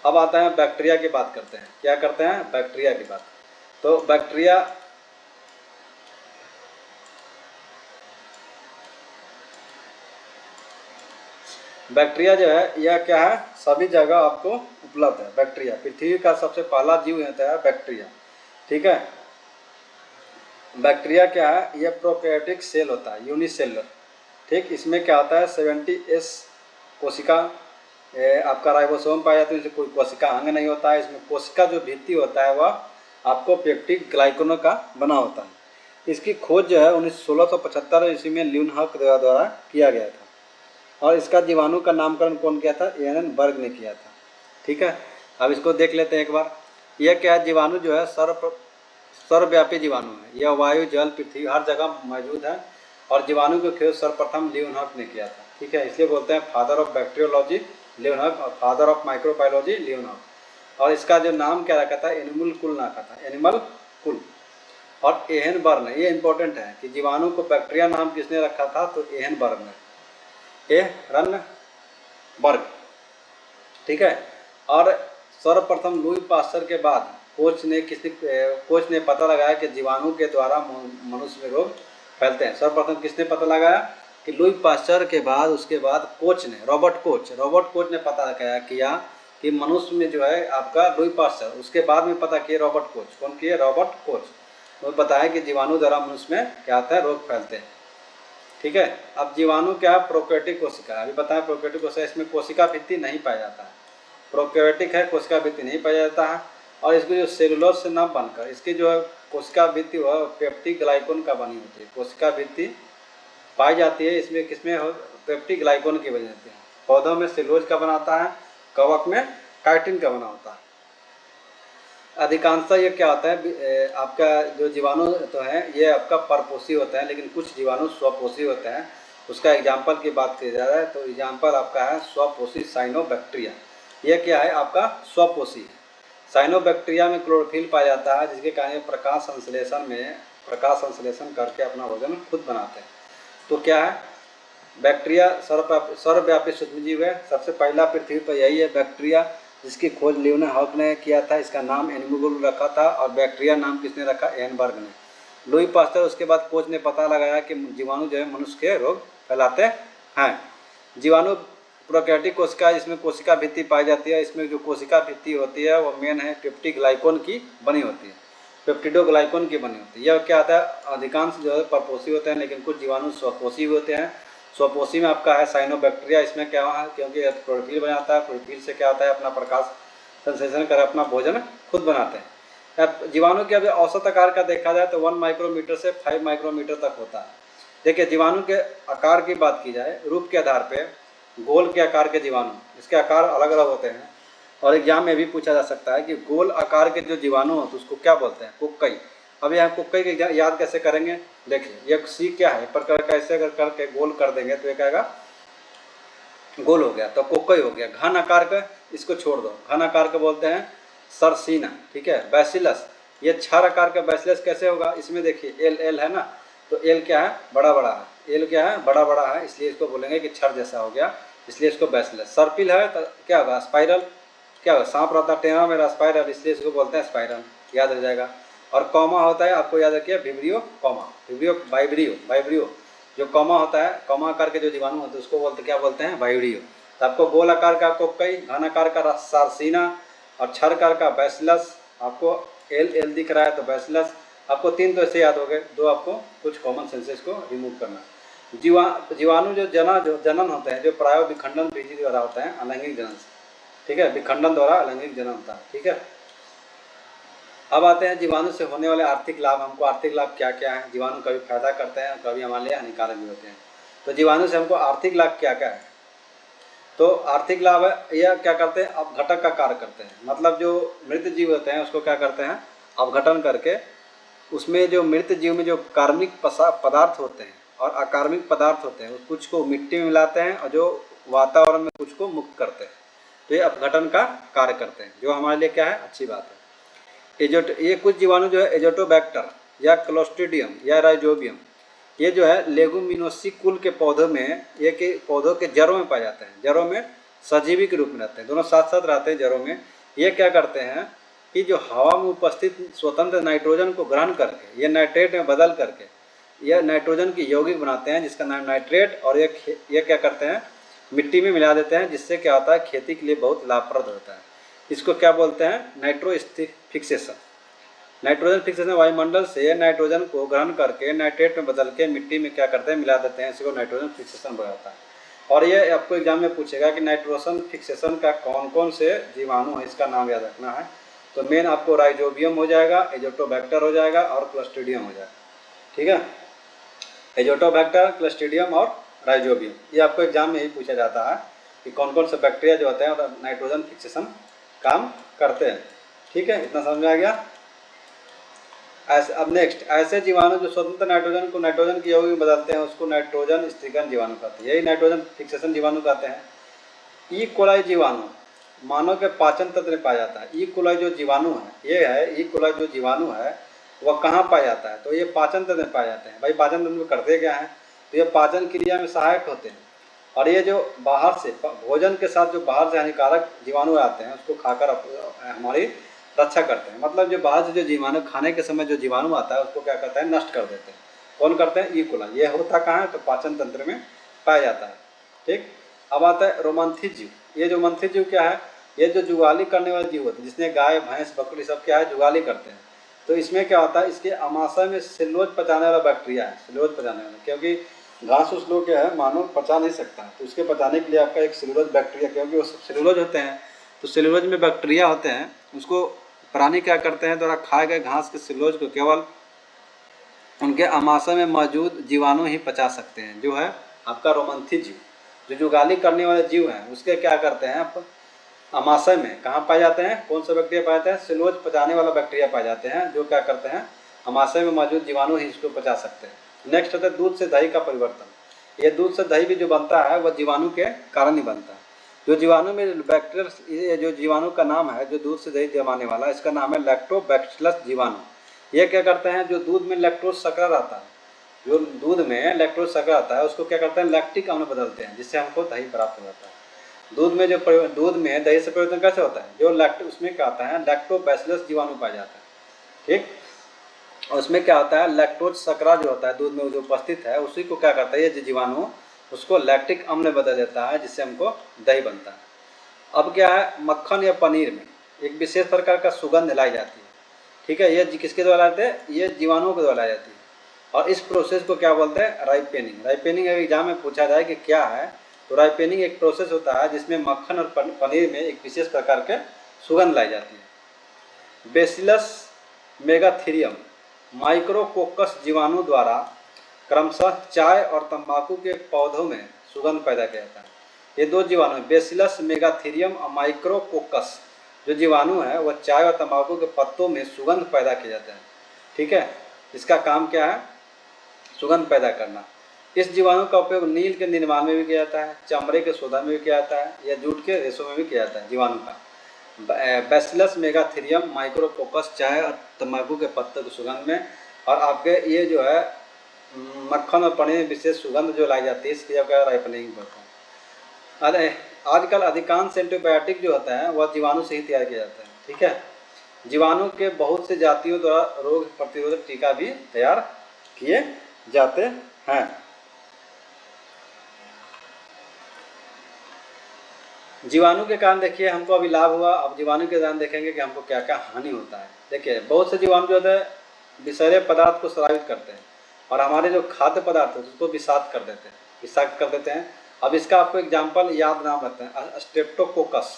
अब आता है बैक्टीरिया की बात करते हैं। क्या करते हैं, बैक्टीरिया की बात। तो बैक्टीरिया जो है यह क्या है, सभी जगह आपको उपलब्ध है। बैक्टीरिया पृथ्वी का सबसे पहला जीव होता है बैक्टीरिया। ठीक है, बैक्टीरिया क्या है, यह प्रोकैरियोटिक सेल होता है, यूनिसेलुलर। ठीक, इसमें क्या होता है 70S कोशिका आपका राइबोसोम पाया जाता है, इसमें कोई कोशिका अंग नहीं होता है। इसमें कोशिका जो भित्ति होता है वह आपको पेप्टिक ग्लाइकोनों का बना होता है। इसकी खोज जो है 1675 ईस्वी में ल्यूनहक द्वारा किया गया था, और इसका जीवाणु का नामकरण कौन किया था, एन बर्ग ने किया था। ठीक है, अब इसको देख लेते हैं एक बार। यह क्या है, जीवाणु जो है सर्वव्यापी जीवाणु है। यह वायु, जल, पृथ्वी हर जगह मौजूद है, और जीवाणु की खोज सर्वप्रथम ल्यूनहक ने किया था। ठीक है, इसलिए बोलते हैं फादर ऑफ बैक्टीरियोलॉजी ल्यूनहक और फादर ऑफ माइक्रोबायोलॉजी ल्यूनहक। और इसका जो नाम क्या रखा था, एनिमल कुल रखा था, एनिमल कुल। और एहन बर्न, ये इंपॉर्टेंट है कि जीवाणु को बैक्टीरिया नाम किसने रखा था, तो एहन बर्न ने, एहरन बर्ग। ठीक है, और सर्वप्रथम लुई पास्चर के बाद कोच ने पता लगाया कि जीवाणु के द्वारा मनुष्य में रोग फैलते हैं। सर्वप्रथम किसने पता लगाया कि लुई पास्चर के बाद, उसके बाद कोच ने, रॉबर्ट कोच ने पता किया कि मनुष्य में जो है आपका लुई पास्चर, उसके बाद में पता किया रॉबर्ट कोच। कौन किए, रॉबर्ट कोच। वो बताया कि जीवाणु द्वारा मनुष्य में क्या आता है, रोग फैलते हैं। ठीक है, अब जीवाणु क्या है, प्रोकैरियोटिक कोशिका। अभी बताया प्रोकैरियोटिक कोशिका, इसमें कोशिका भित्ति नहीं पाया जाता है। प्रोकैरियोटिक है, कोशिका भित्ति नहीं पाया जाता है। और इसकी जो सेलुलोज से न बनकर इसकी जो है कोशिका भित्ति वह पेप्टिक ग्लाइकोन का बनी होती है। कोशिका भित्ति पाई जाती है इसमें, किसमें, पेप्टिक ग्लाइकोन की बनी होती है। पौधों में सेलुलोज का बनाता है, कवक में काइटिन का बना होता है। अधिकांशतः ये क्या होता है, आपका जो जीवाणु तो है ये आपका परपोषी होता है, लेकिन कुछ जीवाणु स्वपोषी होते हैं। उसका एग्जाम्पल की बात की जा रहा है तो एग्जाम्पल आपका है स्वपोषी साइनोबैक्टीरिया। ये क्या है, आपका स्वपोषी है। साइनोबैक्टीरिया में क्लोरोफिल पाया जाता है, जिसके कारण प्रकाश संश्लेषण करके अपना भोजन खुद बनाते हैं। तो क्या है, बैक्टीरिया सर्वव्यापी सूक्ष्मजीव है। सबसे पहला पृथ्वी पर यही है बैक्टीरिया, जिसकी खोज ल्यूनहक ने किया था। इसका नाम एनिमल रखा था, और बैक्टीरिया नाम किसने रखा, एहनबर्ग ने। लुई पास्चर उसके बाद कोच ने पता लगाया कि जीवाणु जो है मनुष्य के रोग फैलाते हैं। जीवाणु प्रोकैरियोटिक कोशिका, इसमें कोशिका भित्ति पाई जाती है। इसमें जो कोशिका भित्ति होती है वो मेन है पेप्टिक ग्लाइकोन की बनी होती है, पेप्टिडोग्लाइकोन की बनी होती है। यह क्या आता है, अधिकांश जो है परपोषी होते हैं, लेकिन कुछ जीवाणु स्वपोषी होते हैं। स्वपोषी में आपका है साइनोबैक्टीरिया। इसमें क्या है, क्योंकि क्लोरोफिल बनाता है, क्लोरोफिल से क्या होता है अपना प्रकाश संश्लेषण कर अपना भोजन खुद बनाते हैं। अब जीवाणु के अभी औसत आकार का देखा जाए तो 1 माइक्रोमीटर से 5 माइक्रोमीटर तक होता है। देखिए, जीवाणु के आकार की बात की जाए, रूप के आधार पर गोल के आकार के जीवाणु, इसके आकार अलग अलग होते हैं। और एग्जाम में भी पूछा जा सकता है कि गोल आकार के जो जीवाणु होते हैं उसको क्या बोलते हैं, कुक्कई। अब यहाँ कुक्कई के याद कैसे करेंगे, देखिए ये सी क्या है, पर कैसे अगर करके गोल कर देंगे तो ये कहेगा गोल हो गया तो कोकई हो गया। घन आकार का इसको छोड़ दो, घन आकार का बोलते हैं सरसीना, ठीक है। बैसिलस, ये क्षार आकार का बैसिलस कैसे होगा, इसमें देखिए एल एल है ना, तो एल क्या है, बड़ा बड़ा है, एल क्या है, बड़ा बड़ा है, इसलिए इसको बोलेंगे कि क्षर जैसा हो गया, इसलिए इसको बैसिलस। सर्पिल है तो क्या होगा, स्पाइरल, क्या होगा, सांप रहता है टेढ़ा मेरा स्पाइरल, इसलिए इसको बोलते हैं स्पाइरल, याद रह जाएगा। और कॉमा होता है, आपको याद रखिए vibrio comma, vibrio vibrio, vibrio जो कॉमा होता है, कॉमा आकार के जो जीवाणु होते हैं उसको बोलते क्या बोलते हैं, वाइब्रियो। तो आपको गोल आकार का कोकई, घन आकार का सारसीना और क्षर आकार का बैसिलस, आपको एल एल दिख रहा है तो बैसिलस। आपको 3 तो ऐसे याद हो गए, 2 आपको कुछ कॉमन सेंसेस को रिमूव करना। जीवाणु जो जनन होते हैं, जो प्राय विखंडन विधि द्वारा होता है, अलैंगिक जनन से, ठीक है, विखंडन द्वारा अलैंगिक जनन होता है, ठीक है। अब आते हैं जीवाणु से होने वाले आर्थिक लाभ। हमको आर्थिक लाभ क्या क्या है, जीवाणु कभी फायदा करते हैं, कभी हमारे लिए हानिकारक भी होते हैं। तो जीवाणु से हमको आर्थिक लाभ क्या क्या है, तो आर्थिक लाभ है, यह क्या करते हैं, अपघटक का कार्य करते हैं। मतलब जो मृत जीव होते हैं उसको क्या करते हैं, अपघटन करके उसमें जो मृत जीव में जो कार्बनिक पदार्थ होते हैं और अकार्बनिक पदार्थ होते हैं, कुछ को मिट्टी में मिलाते हैं और जो वातावरण में कुछ को मुक्त करते हैं। तो ये अपघटन का कार्य करते हैं, जो हमारे लिए क्या है, अच्छी बात है। ये कुछ जीवाणु जो है एजोटोबैक्टर या क्लोस्ट्रीडियम या राइजोबियम, ये जो है लेगुमिनोसी कुल के पौधों में, ये के पौधों के जड़ों में पाए जाते हैं। जड़ों में सजीवी के रूप में रहते हैं, दोनों साथ साथ रहते हैं जड़ों में। ये क्या करते हैं कि जो हवा में उपस्थित स्वतंत्र नाइट्रोजन को ग्रहण करके ये नाइट्रेट में बदल करके यह नाइट्रोजन की यौगिक बनाते हैं, जिसका नाम नाइट्रेट, और ये क्या करते हैं, मिट्टी में मिला देते हैं, जिससे क्या होता है, खेती के लिए बहुत लाभप्रद होता है। इसको क्या बोलते हैं, नाइट्रो फिक्सेशन। नाइट्रोजन फिक्सेशन वायुमंडल से नाइट्रोजन को ग्रहण करके नाइट्रेट में बदल के मिट्टी में क्या करते हैं, मिला देते हैं, इसको नाइट्रोजन फिक्सेशन बताता है। और ये आपको एग्जाम में पूछेगा कि नाइट्रोजन फिक्सेशन का कौन कौन से जीवाणु है, इसका नाम याद रखना है। तो मेन आपको राइजोबियम हो जाएगा, एजोटोबैक्टर हो जाएगा और क्लस्ट्रीडियम हो जाएगा, ठीक है। एजोटोबैक्टर, क्लस्ट्रीडियम और राइजोबियम, ये आपको एग्जाम में यही पूछा जाता है कि कौन कौन से बैक्टीरिया जो होते हैं और नाइट्रोजन फिक्सेशन काम करते हैं, ठीक है। इतना समझ में आ गया। ऐसे अब नेक्स्ट, ऐसे जीवाणु जो स्वतंत्र नाइट्रोजन को नाइट्रोजन की यौगिक में बदलते हैं उसको नाइट्रोजन स्थिरीकरण जीवाणु कहते हैं, यही नाइट्रोजन फिक्सेशन जीवाणु कहते हैं। ई कोलाई जीवाणु मानव के पाचन तंत्र में पाया जाता है। ई कोलाई जो जीवाणु है, ये है ई कोलाई जो जीवाणु है वह कहाँ पाया जाता है, तो ये पाचन तंत्र में पाए जाते हैं। भाई पाचन तंत्र में करते क्या है, तो ये पाचन क्रिया में सहायक होते हैं। और ये जो बाहर से भोजन के साथ जो बाहर से हानिकारक जीवाणु आते हैं उसको खाकर हमारी रक्षा करते हैं। मतलब जो बाहर से जो जीवाणु खाने के समय जो जीवाणु आता है उसको क्या करता है, नष्ट कर देते हैं। कौन करते हैं, ई कोलाई। ये होता कहाँ है, तो पाचन तंत्र में पाया जाता है, ठीक। अब आता है रोमंथित जीव। ये जो मंथित जीव क्या है, ये जो जुगाली करने वाले जीव होते हैं, जिसमें गाय भैंस बकरी सब क्या है, जुगाली करते हैं। तो इसमें क्या होता है, इसके अमाशय में सेलुलोज पचाने वाला बैक्टीरिया है, सेलुलोज पचाने वाला, क्योंकि घास उस लोग क्या है मानव पचा नहीं सकता, तो उसके पचाने के लिए आपका एक सेलुलोज बैक्टीरिया, क्योंकि वो सब सेलुलोज होते हैं, तो सेलुलोज में बैक्टीरिया होते हैं, उसको प्राणी क्या करते हैं, द्वारा खाए गए घास के सेलुलोज को केवल उनके अमाशय में मौजूद जीवाणु ही पचा सकते हैं। जो है आपका रोमंथित जीव, जो जुगाली करने वाले जीव हैं, उसके क्या करते हैं, आप अमाशय में कहाँ पाए जाते हैं, कौन सा बैक्टीरिया पाए जाते हैं, सेलुलोज पचाने वाला बैक्टीरिया पाए जाते हैं, जो क्या करते हैं, अमाशय में मौजूद जीवाणु ही इसको पचा सकते हैं। नेक्स्ट होता है दूध से दही का परिवर्तन। ये दूध से दही भी जो बनता है वह जीवाणु के कारण ही बनता है। जो जीवाणु में बैक्टीरिया, ये जो जीवाणु का नाम है जो दूध से दही जमाने वाला, इसका नाम है लैक्टोबैसिलस जीवाणु। ये क्या करते हैं, जो दूध में लैक्टोज शर्करा रहता है, जो दूध में लैक्टोज शर्करा आता है उसको क्या करते हैं, लैक्टिक अम्ल बदलते हैं, जिससे हमको दही प्राप्त हो जाता है। दूध में जो दूध में दही से परिवर्तन कैसे होता है, जो उसमें क्या आता है, लैक्टोबैसिलस जीवाणु पाया जाता है, ठीक। और उसमें क्या होता है, लैक्टोज शर्करा जो होता है दूध में जो उपस्थित है, उसी को क्या करता है ये जीवाणु, उसको लैक्टिक अम्ल में बदल देता है, जिससे हमको दही बनता है। अब क्या है, मक्खन या पनीर में एक विशेष प्रकार का सुगंध लाई जाती है, ठीक है। ये किसके द्वारा आते हैं, ये जीवाणुओं के द्वारा लाई जाती है। और इस प्रोसेस को क्या बोलते हैं, राइपेनिंग। राइपेनिंग एग्जाम में पूछा जाए कि क्या है, तो राइपेनिंग एक प्रोसेस होता है जिसमें मक्खन और पनीर में एक विशेष प्रकार के सुगंध लाई जाती है। बेसिलस मेगाथीरियम माइक्रोकोकस जीवाणु द्वारा क्रमशः चाय और तंबाकू के पौधों में सुगंध पैदा किया जाता है। ये 2 जीवाणु बेसिलस मेगाथीरियम और माइक्रोकोकस जो जीवाणु है वह चाय और तंबाकू के पत्तों में सुगंध पैदा किया जाता है, ठीक है। इसका काम क्या है, सुगंध पैदा करना। इस जीवाणु का उपयोग नील के निर्माण में भी किया जाता है, चमड़े के शोधन में भी किया जाता है, या जूट के रेशों में भी किया जाता है जीवाणु का। बैसिलस मेगाथीरियम माइक्रोकोकस चाय और तंबाकू के पत्ते की सुगंध में, और आपके ये जो है मक्खन और पनीर में विशेष सुगंध जो लाई जाती है, इसकी जगह राइपनिंग बोलते हैं। अरे आजकल अधिकांश एंटीबायोटिक जो होता है वह जीवाणु से ही तैयार किया जाता है। ठीक है, जीवाणु के बहुत से जातियों द्वारा रोग प्रतिरोधक टीका भी तैयार किए जाते हैं। जीवाणु के कारण देखिए हमको अभी लाभ हुआ, अब जीवाणु के कारण देखेंगे कि हमको क्या क्या हानि होता है। देखिए बहुत से जीवाणु जो होते हैं विषैले पदार्थ को स्रावित करते हैं और हमारे जो खाद्य पदार्थ है उसको विषाक्त कर देते हैं। अब इसका आपको एग्जाम्पल याद नाम रखते हैं, स्ट्रेप्टोकोकस,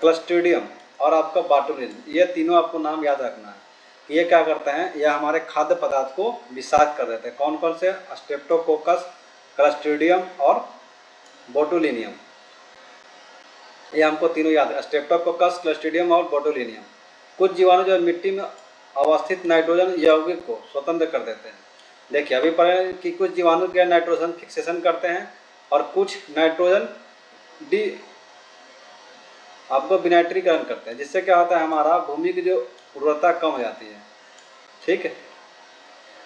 क्लस्ट्रीडियम और आपका बाटुलिन, ये तीनों आपको नाम याद रखना है। ये क्या करते हैं, यह हमारे खाद्य पदार्थ को विषाक्त कर देते हैं। कौन कौन से? स्ट्रेप्टोकोकस, क्लस्ट्रीडियम और बोटुलिनियम, ये हमको तीनों याद है, स्ट्रेप्टोकोकस, क्लस्ट्रीडियम और बोटुलिनियम। कुछ जीवाणु जो मिट्टी में अवस्थित नाइट्रोजन यौगिक को स्वतंत्र कर देते हैं। देखिए अभी पढ़े कि कुछ जीवाणु क्या नाइट्रोजन फिक्सेशन करते हैं और कुछ नाइट्रोजन डी आपको विनाइट्रीकरण करते हैं, जिससे क्या होता है हमारा भूमि की जो उर्वरता कम हो जाती है। ठीक है,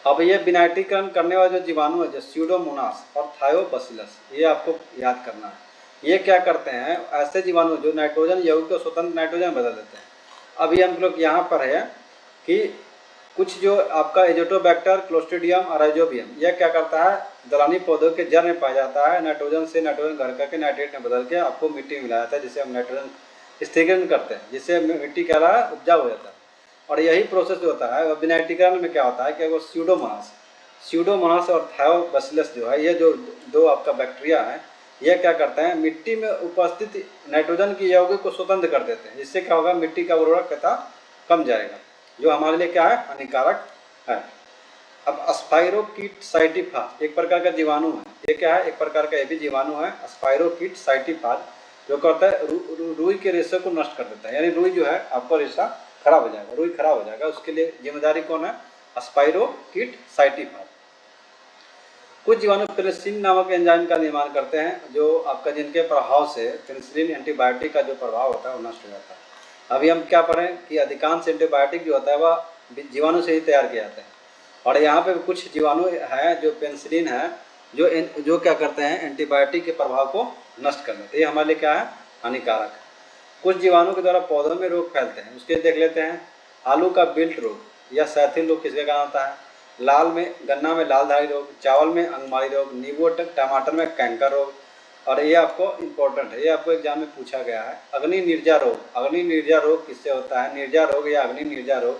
अब ये विनाइट्रीकरण करने वाले जो जीवाणु है, जो स्यूडोमोनास और थायोबैसिलस, ये आपको याद करना है। ये क्या करते हैं, ऐसे जीवाणु जो नाइट्रोजन यौगिक को स्वतंत्र नाइट्रोजन बदल देते हैं। अभी हम लोग यहाँ पर है कि कुछ जो आपका एजोटोबैक्टर, क्लोस्ट्रीडियम और राइजोबियम, यह क्या करता है, दलहनी पौधों के जड़ में पाया जाता है। नाइट्रोजन से नाइट्रोजन घर करके नाइट्रेट में बदल के आपको मिट्टी में मिलाया जाता है, जिससे हम नाइट्रोजन स्थिरीकरण करते हैं, जिससे मिट्टी क्या रहा है, उपजाऊ हो जाता है। और यही प्रोसेस जो होता है विनाइट्रीकरण में क्या होता है कि वो स्यूडोमोनास और थायोबैसिलस जो है, ये जो दो आपका बैक्टीरिया है, यह क्या करते हैं, मिट्टी में उपस्थित नाइट्रोजन की यौगिक को स्वतंत्र कर देते हैं, जिससे क्या होगा, मिट्टी का उर्वरकता कम जाएगा, जो हमारे लिए क्या है, हानिकारक है। अब स्पाइरोकीट साइटिफाज एक प्रकार का जीवाणु है। ये क्या है, एक प्रकार का ये भी जीवाणु है, स्पाइरोकीट साइटिफाज, जो करता है रुई के रेशे को नष्ट कर देता है। यानी रुई जो है आपका रेशा खराब हो जाएगा, रुई खराब हो जाएगा, उसके लिए जिम्मेदारी कौन है, स्पाइरोकीट साइटिफाज। कुछ जीवाणु पेनिसिलिन नामक एंजाइम का निर्माण करते हैं, जो आपका जिनके प्रभाव से पेनिसिलिन एंटीबायोटिक का जो प्रभाव होता है वो नष्ट हो जाता है। अभी हम क्या पढ़ें कि अधिकांश एंटीबायोटिक जो होता है वह जीवाणु से ही तैयार किया जाता है, और यहाँ पे कुछ जीवाणु हैं जो पेनिसिलिन है, जो क्या करते हैं, एंटीबायोटिक के प्रभाव को नष्ट कर देते हैं। ये हमारे लिए क्या है, हानिकारक है। कुछ जीवाणु के द्वारा पौधों में रोग फैलते हैं, उसके देख लेते हैं। आलू का बिल्ट रोग या सैथिन रोग किसके कारण होता है, गन्ना में लालधारी रोग, चावल में अंगमारी रोग, नींबू टमाटर में कैंकर रोग। और ये आपको इम्पोर्टेंट है, ये आपको एग्जाम में पूछा गया है, अग्नि निर्जा रोग किससे होता है, निर्जा रोग या अग्नि निर्जा रोग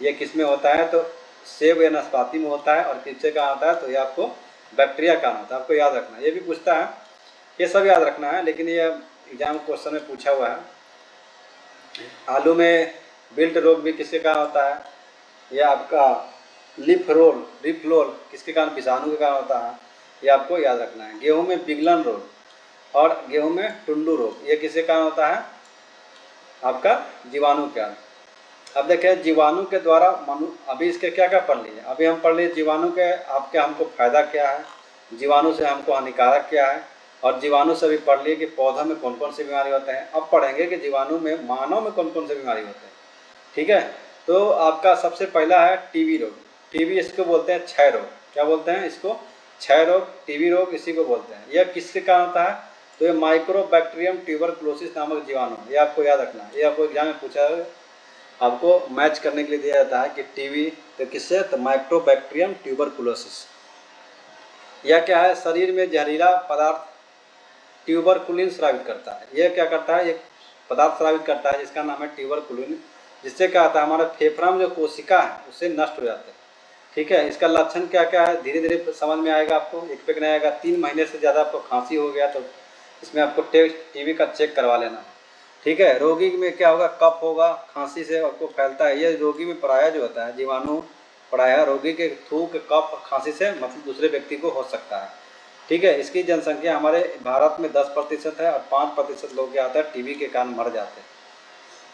ये किस में होता है, तो सेब या नाशपाती में होता है। और किससे कहाँ होता है, तो ये आपको बैक्टीरिया का होता है, आपको याद रखना है। ये भी पूछता है, ये सब याद रखना है, लेकिन ये एग्जाम क्वेश्चन में पूछा हुआ है। आलू में बिल्ट रोग भी किसके कारण होता है, यह आपका रिफ्लोर किसके कारण, विषाणु के कारण होता है, ये आपको याद रखना है। गेहूं में बिगलन रोग और गेहूं में टुंडू रोग, ये किसके कारण होता है, आपका जीवाणु के कारण। अब देखें जीवाणु के द्वारा अभी इसके क्या क्या पढ़ लिए, अभी हम पढ़ लिए जीवाणु के आपके हमको फायदा क्या है, जीवाणु से हमको हानिकारक क्या है, और जीवाणु से भी पढ़ लिए कि पौधों में कौन कौन सी बीमारी होते हैं। अब पढ़ेंगे कि जीवाणु में मानव में कौन कौन सी बीमारी होते हैं। ठीक है, तो आपका सबसे पहला है टीबी रोग। टीबी इसको बोलते हैं क्षय रोग, क्या बोलते हैं इसको, क्षय रोग, टीबी रोग इसी को बोलते हैं। यह किसके कारण होता है, तो ये माइक्रोबैक्टीरियम ट्यूबरकुलोसिस नामक जीवाणु, ये आपको याद रखना है। ये आपको एग्जाम में पूछा है, आपको मैच करने के लिए दिया जाता है कि टीबी तो किससे, तो माइक्रोबैक्टीरियम ट्यूबरकुलोसिस। यह क्या है, शरीर में जहरीला पदार्थ ट्यूबरकुलिन स्रावित करता है। यह क्या करता है, एक पदार्थ स्रावित करता है जिसका नाम है ट्यूबरकुलिन, जिससे क्या होता है, हमारे फेफड़ा में जो कोशिका है उससे नष्ट हो जाते हैं। ठीक है, इसका लक्षण क्या क्या है, धीरे धीरे समझ में आएगा आपको, एक पे नहीं आएगा। 3 महीने से ज़्यादा आपको खांसी हो गया तो इसमें आपको टीबी का चेक करवा लेना है। ठीक है, रोगी में क्या होगा, कफ होगा, खांसी से आपको फैलता है। ये रोगी में पराया जो होता है जीवाणु, पराया रोगी के थूक, कफ, खांसी से मतलब दूसरे व्यक्ति को हो सकता है। ठीक है, इसकी जनसंख्या हमारे भारत में 10% है और 5% लोग क्या होता है, टीबी के कारण मर जाते हैं।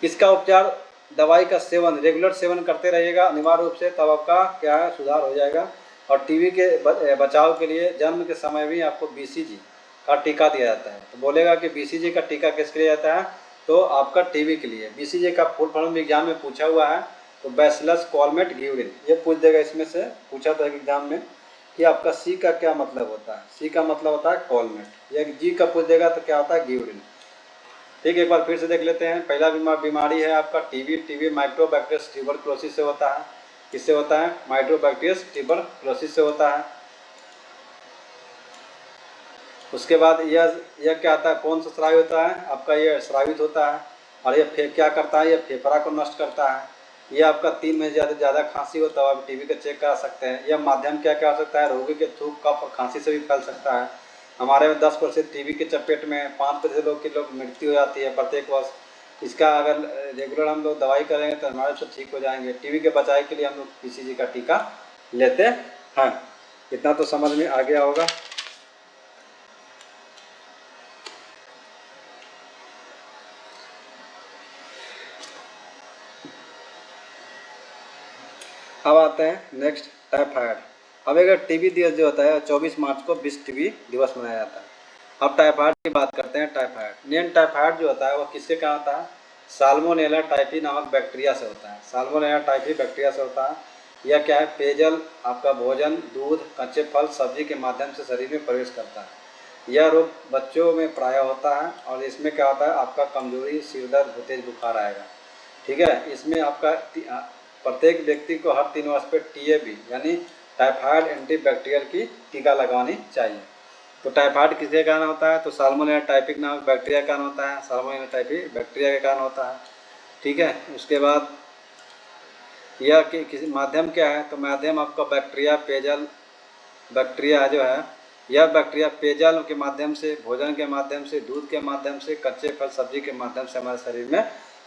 इसका उपचार, दवाई का सेवन रेगुलर सेवन करते रहिएगा अनिवार्य रूप से, तब आपका क्या है, सुधार हो जाएगा। और टीबी के बचाव के लिए जन्म के समय भी आपको बीसीजी का टीका दिया जाता है। तो बोलेगा कि बीसीजी का टीका किसके लिए जाता है, तो आपका टीबी के लिए। बीसीजी का फुल फॉर्म एग्जाम में पूछा हुआ है, तो बैसिलस कॉलमेट ग्यूरिन, ये पूछ देगा। इसमें से पूछा था एग्जाम में कि आपका सी का क्या मतलब होता है। सी का मतलब होता है कॉलमेट, या जी का पूछ देगा तो क्या होता है, ग्यूरिन। ठीक है, एक बार फिर से देख लेते हैं। पहला बीमारी है आपका टीबी। टीबी माइक्रोबैक्टीरियस ट्यूबरकुलोसिस से होता है। किससे होता है, माइक्रोबैक्टीरियस ट्यूबरकुलोसिस से होता है। उसके बाद यह क्या आता है, कौन सा स्रावी होता है आपका, ये स्रावित होता है। और ये क्या करता है, ये फेफड़ा को नष्ट करता है। ये आपका 3 महीने ज़्यादा खांसी हो तो आप टीबी का चेक करा सकते हैं। यह माध्यम क्या हो सकता है, रोगी के थूक, कफ और खांसी से भी फैल सकता है। हमारे में 10% टीबी के चपेट में 5% लोग मृत्यु हो जाती है प्रत्येक वर्ष। इसका अगर रेगुलर हम लोग दवाई करेंगे तो हमारे से ठीक हो जाएंगे। टीबी के बचाव के लिए हम लोग बीसीजी का टीका लेते हैं। इतना तो समझ में आ गया होगा। अब आते हैं नेक्स्ट, टाइफाइड। अब अगर टीबी दिवस जो होता है 24 मार्च को विश्व टीबी दिवस मनाया जाता है। अब टाइफाइड की बात करते हैं। टाइफाइड मेन टाइफाइड जो होता है वो किससे क्या होता है, साल्मोनेला टाइफी नामक बैक्टीरिया से होता है। साल्मोनेला टाइफी बैक्टीरिया से होता है। यह क्या है, पेयजल, आपका भोजन, दूध, कच्चे फल, सब्जी के माध्यम से शरीर में प्रवेश करता है। यह रोग बच्चों में प्रायः होता है और इसमें क्या होता है, आपका कमजोरी, सिर दर्द, तेज बुखार आएगा। ठीक है, इसमें आपका प्रत्येक व्यक्ति को हर 3 वर्ष पर टीएबी यानी टाइफाइड एंटीबैक्टीरियल की टीका लगवानी चाहिए। तो टाइफाइड किसके कारण होता है, तो साल्मोनेला टाइफिक नामक बैक्टीरिया के कारण होता है। साल्मोनेला टाइफी बैक्टीरिया के कारण होता है। ठीक है, उसके बाद यह किसी माध्यम क्या है, तो माध्यम आपका बैक्टीरिया, पेयजल बैक्टीरिया जो है, यह बैक्टीरिया पेयजल के माध्यम से, भोजन के माध्यम से, दूध के माध्यम से, कच्चे फल सब्जी के माध्यम से हमारे शरीर में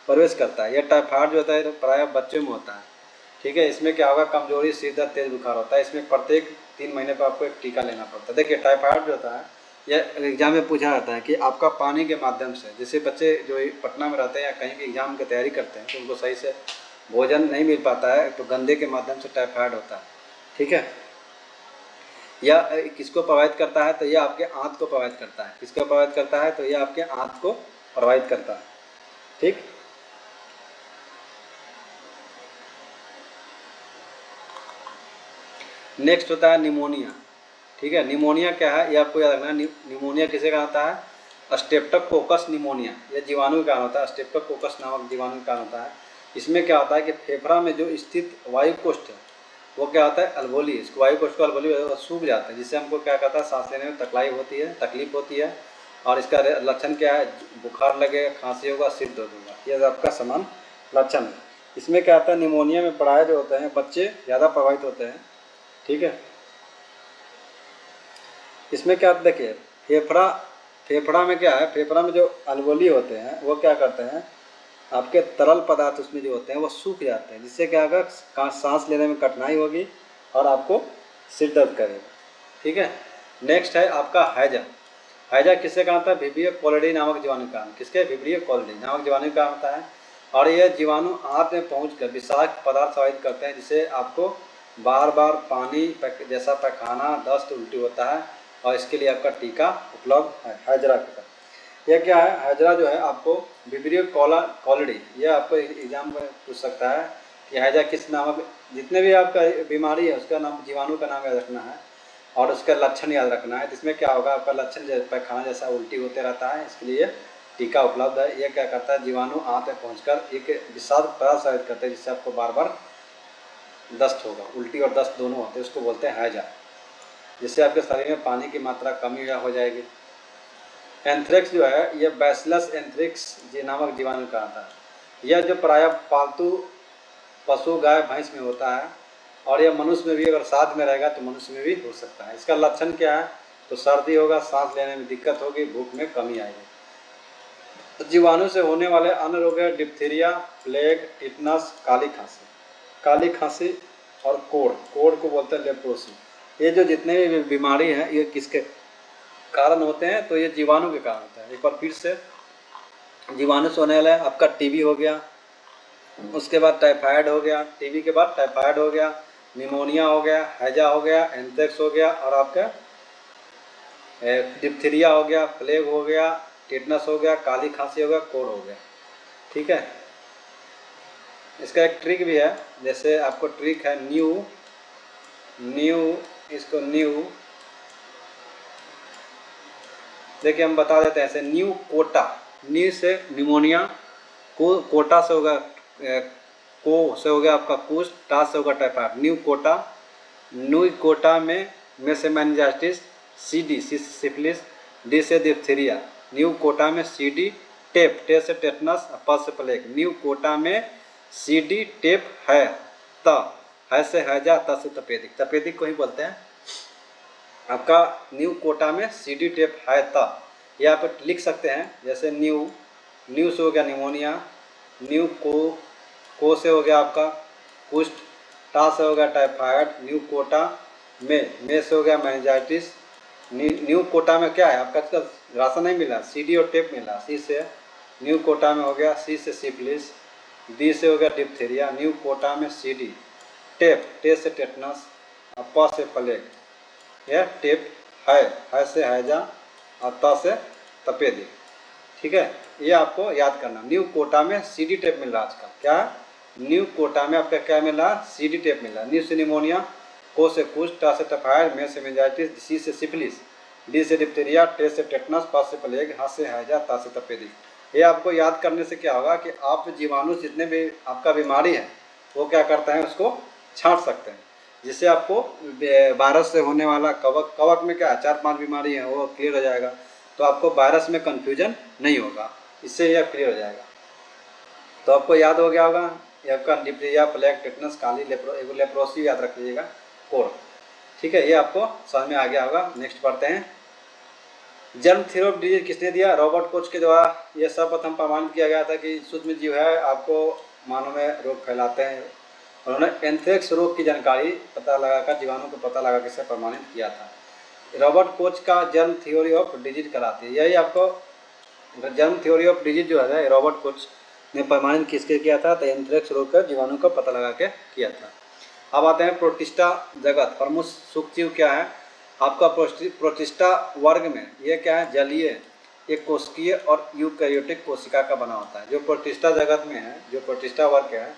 प्रवेश करता है। यह टाइफाइड जो होता है प्रायः बच्चों में होता है। ठीक है, इसमें क्या होगा, कमजोरी, सिर दर्द, तेज बुखार होता है। इसमें प्रत्येक 3 महीने पर आपको एक टीका लेना पड़ता है। देखिए टाइफाइड जो होता है यह एग्जाम में पूछा जाता है कि आपका पानी के माध्यम से, जैसे बच्चे जो पटना में रहते हैं या कहीं भी एग्जाम की तैयारी करते हैं तो उनको सही से भोजन नहीं मिल पाता है, तो गंदे के माध्यम से टाइफाइड होता है। ठीक है, यह किसको प्रभावित करता है, तो यह आपके आंत को प्रभावित करता है। किसको प्रभावित करता है, तो यह आपके आंत को प्रभावित करता है। ठीक, नेक्स्ट होता है निमोनिया। ठीक है, निमोनिया क्या है, ये आपको याद रखना है। निमोनिया किसे कहा होता है, स्ट्रेप्टोकोकस निमोनिया, यह जीवाणु का होता है। स्ट्रेप्टोकोकस नामक जीवाणु का होता है। इसमें क्या होता है कि फेफड़ा में जो स्थित वायु कोष्ठ है वो क्या होता है, अल्वोली, इसको वायु कोष्ठ को अल्वोली सूख जाता है, जिससे हमको क्या कहता है, सांस लेने में तकलीफ होती है। और इसका लक्षण क्या है, बुखार लगेगा, खांसी होगा, सिर दर्द होगा, यह आपका समान लक्षण है। इसमें क्या होता है, निमोनिया में पढ़ाए जो होते हैं बच्चे ज़्यादा प्रभावित होते हैं। ठीक है, इसमें क्या देखिए, फेफड़ा में क्या है, फेफड़ा में जो अल्वोली होते हैं वो क्या करते हैं, आपके तरल पदार्थ उसमें जो होते हैं वो सूख जाते हैं, जिससे क्या होगा, सांस लेने में कठिनाई होगी और आपको सिर दर्द करेगा। ठीक है, नेक्स्ट है आपका हैजा। हैजा किससे कहा होता है, विब्रियो कोलिडी नामक जीवाणु का। किसके, विब्रियो कोलिडी नामक जीवाणु का होता है। और यह जीवाणु आंत में पहुंचकर विषाक्त पदार्थ प्रभावित करते हैं, जिससे आपको बार बार पानी जैसा पैखाना, दस्त, उल्टी होता है। और इसके लिए आपका टीका उपलब्ध है, हैजरा का। यह क्या है, हैजरा जो है आपको विब्रियो कोलिडी, यह आपको एग्जाम में पूछ सकता है कि हैजा किस नामक, जितने भी आपका बीमारी है उसका नाम, जीवाणु का नाम याद रखना है और उसका लक्षण याद रखना है। इसमें क्या होगा, आपका लक्षण पैखाना जैसा उल्टी होते रहता है, इसके लिए टीका उपलब्ध है। यह क्या करता है, जीवाणु आंत में पहुँचकर एक विषाक्त पदार्थ प्रभावित करते हैं, जिससे आपको बार बार दस्त होगा, उल्टी और दस्त दोनों होते हैं, उसको बोलते हैं हैजा, जिससे आपके शरीर में पानी की मात्रा कमी हो जाएगी। एंथ्रेक्स जो है, यह बैसिलस एंथ्रेक्स जी नामक जीवाणु का आता है। यह जो प्रायः पालतू पशु, गाय, भैंस में होता है और यह मनुष्य में भी अगर साथ में रहेगा तो मनुष्य में भी हो सकता है। इसका लक्षण क्या है, तो सर्दी होगा, सांस लेने में दिक्कत होगी, भूख में कमी आएगी। जीवाणु से होने वाले अन्य रोग है डिप्थीरिया, प्लेग, टिटनस, काली खांसी और कोढ़ को बोलते हैं लेप्रोसी। ये जो जितने भी बीमारी हैं ये किसके कारण होते हैं, तो ये जीवाणु के कारण होता है। एक बार फिर से, जीवाणु से होने वाला आपका टीबी हो गया, उसके बाद टाइफाइड हो गया, टीबी के बाद टाइफाइड हो गया, निमोनिया हो गया, हैजा हो गया, एंथ्रेक्स हो गया, और आपका डिप्थीरिया हो गया, प्लेग हो गया, टिटनस हो गया, काली खांसी हो गया, कोढ़ हो गया। ठीक है, इसका एक ट्रिक भी है, जैसे आपको ट्रिक है न्यू न्यू इसको न्यू, देखिए हम बता देते हैं ऐसे, न्यू कोटा, न्यू से निमोनिया, कोटा से होगा को से हो गया आपका कुष्ठ, टा से होगा typhoid. New Kota, new Kota में से मेनिंजाइटिस, सी से सिफिलिस, डी से डिप्थीरिया। न्यू कोटा में सी टेप, टे से टेटनस, प से प्लेग। न्यू कोटा में सी टेप है, त है से हैजा, त से तपेदिक, तपेदिक को ही बोलते हैं। आपका न्यू कोटा में सी टेप है त, ये आप लिख सकते हैं, जैसे न्यू से हो गया निमोनिया, न्यू को से हो गया आपका कुष्ठ, टा से हो गया टाइफाइड, न्यू कोटा में से हो गया मेनिंजाइटिस। न्यू कोटा में क्या है आपका, राशन नहीं मिला, सी और टेप मिला, सी से न्यू कोटा में हो गया, सी से सिफिलिस, डी से हो गया डिप्थीरिया। न्यू कोटा में सी टेप, टे से टेटनस, प से प्लेग। यह टेप है से हैजा, और त से तपेदिक। ठीक है, ये आपको याद करना। न्यू कोटा में सी टेप मिल रहा है आजकल, क्या न्यू कोटा में आपका क्या मिल रहा है, सी टेप मिल रहा है। न्यू से निमोनिया, को से कुष्ठ, टा से टाइफाइड, में से मेनिंजाइटिस, सी से सिफिलिस, डी से डिप्थीरिया, टे से टेटनस, प से प्लेग, ह से हैजा, त से तपेदिक। ये आपको याद करने से क्या होगा कि आप जीवाणु जितने भी आपका बीमारी है वो क्या करते हैं, उसको छांट सकते हैं, जिससे आपको वायरस से होने वाला कवक में क्या है 4-5 बीमारी है वो क्लियर हो जाएगा। तो आपको वायरस में कन्फ्यूजन नहीं होगा, इससे यह क्लियर हो जाएगा। तो आपको याद हो गया होगा, ये आपका डिप्थीरिया, प्लेग, टिटनस, काली, लेप्रोसी याद रख लीजिएगा, कोढ़। ठीक है, ये आपको समझ में आ गया होगा। नेक्स्ट पढ़ते हैं, जर्म थ्योरी ऑफ डिजीज किसने दिया, रॉबर्ट कोच के द्वारा। यह सर्वप्रथम प्रमाणित किया गया था कि सूक्ष्म जीव है आपको मानव में रोग फैलाते हैं। उन्होंने एंथ्रेक्स रोग की जानकारी पता लगाकर जीवाणु को पता लगा के प्रमाणित किया था। रॉबर्ट कोच का जर्म थ्योरी ऑफ डिजीज कराती है, यही आपको जर्म थ्योरी ऑफ डिजीज जो है रॉबर्ट कोच ने प्रमाणित किसके किया था, तो एंथ्रेक्स रोग का जीवाणु का पता लगा के किया था। अब आते हैं प्रोटिस्टा जगत, प्रमुख सूक्ष्मजीव क्या है आपका प्रोटिस्टा वर्ग में, ये क्या है, जलीय, एक कोशिकीय और यूकैरियोटिक कोशिका का बना होता है। जो प्रोटिस्टा जगत में है, जो प्रोटिस्टा वर्ग है,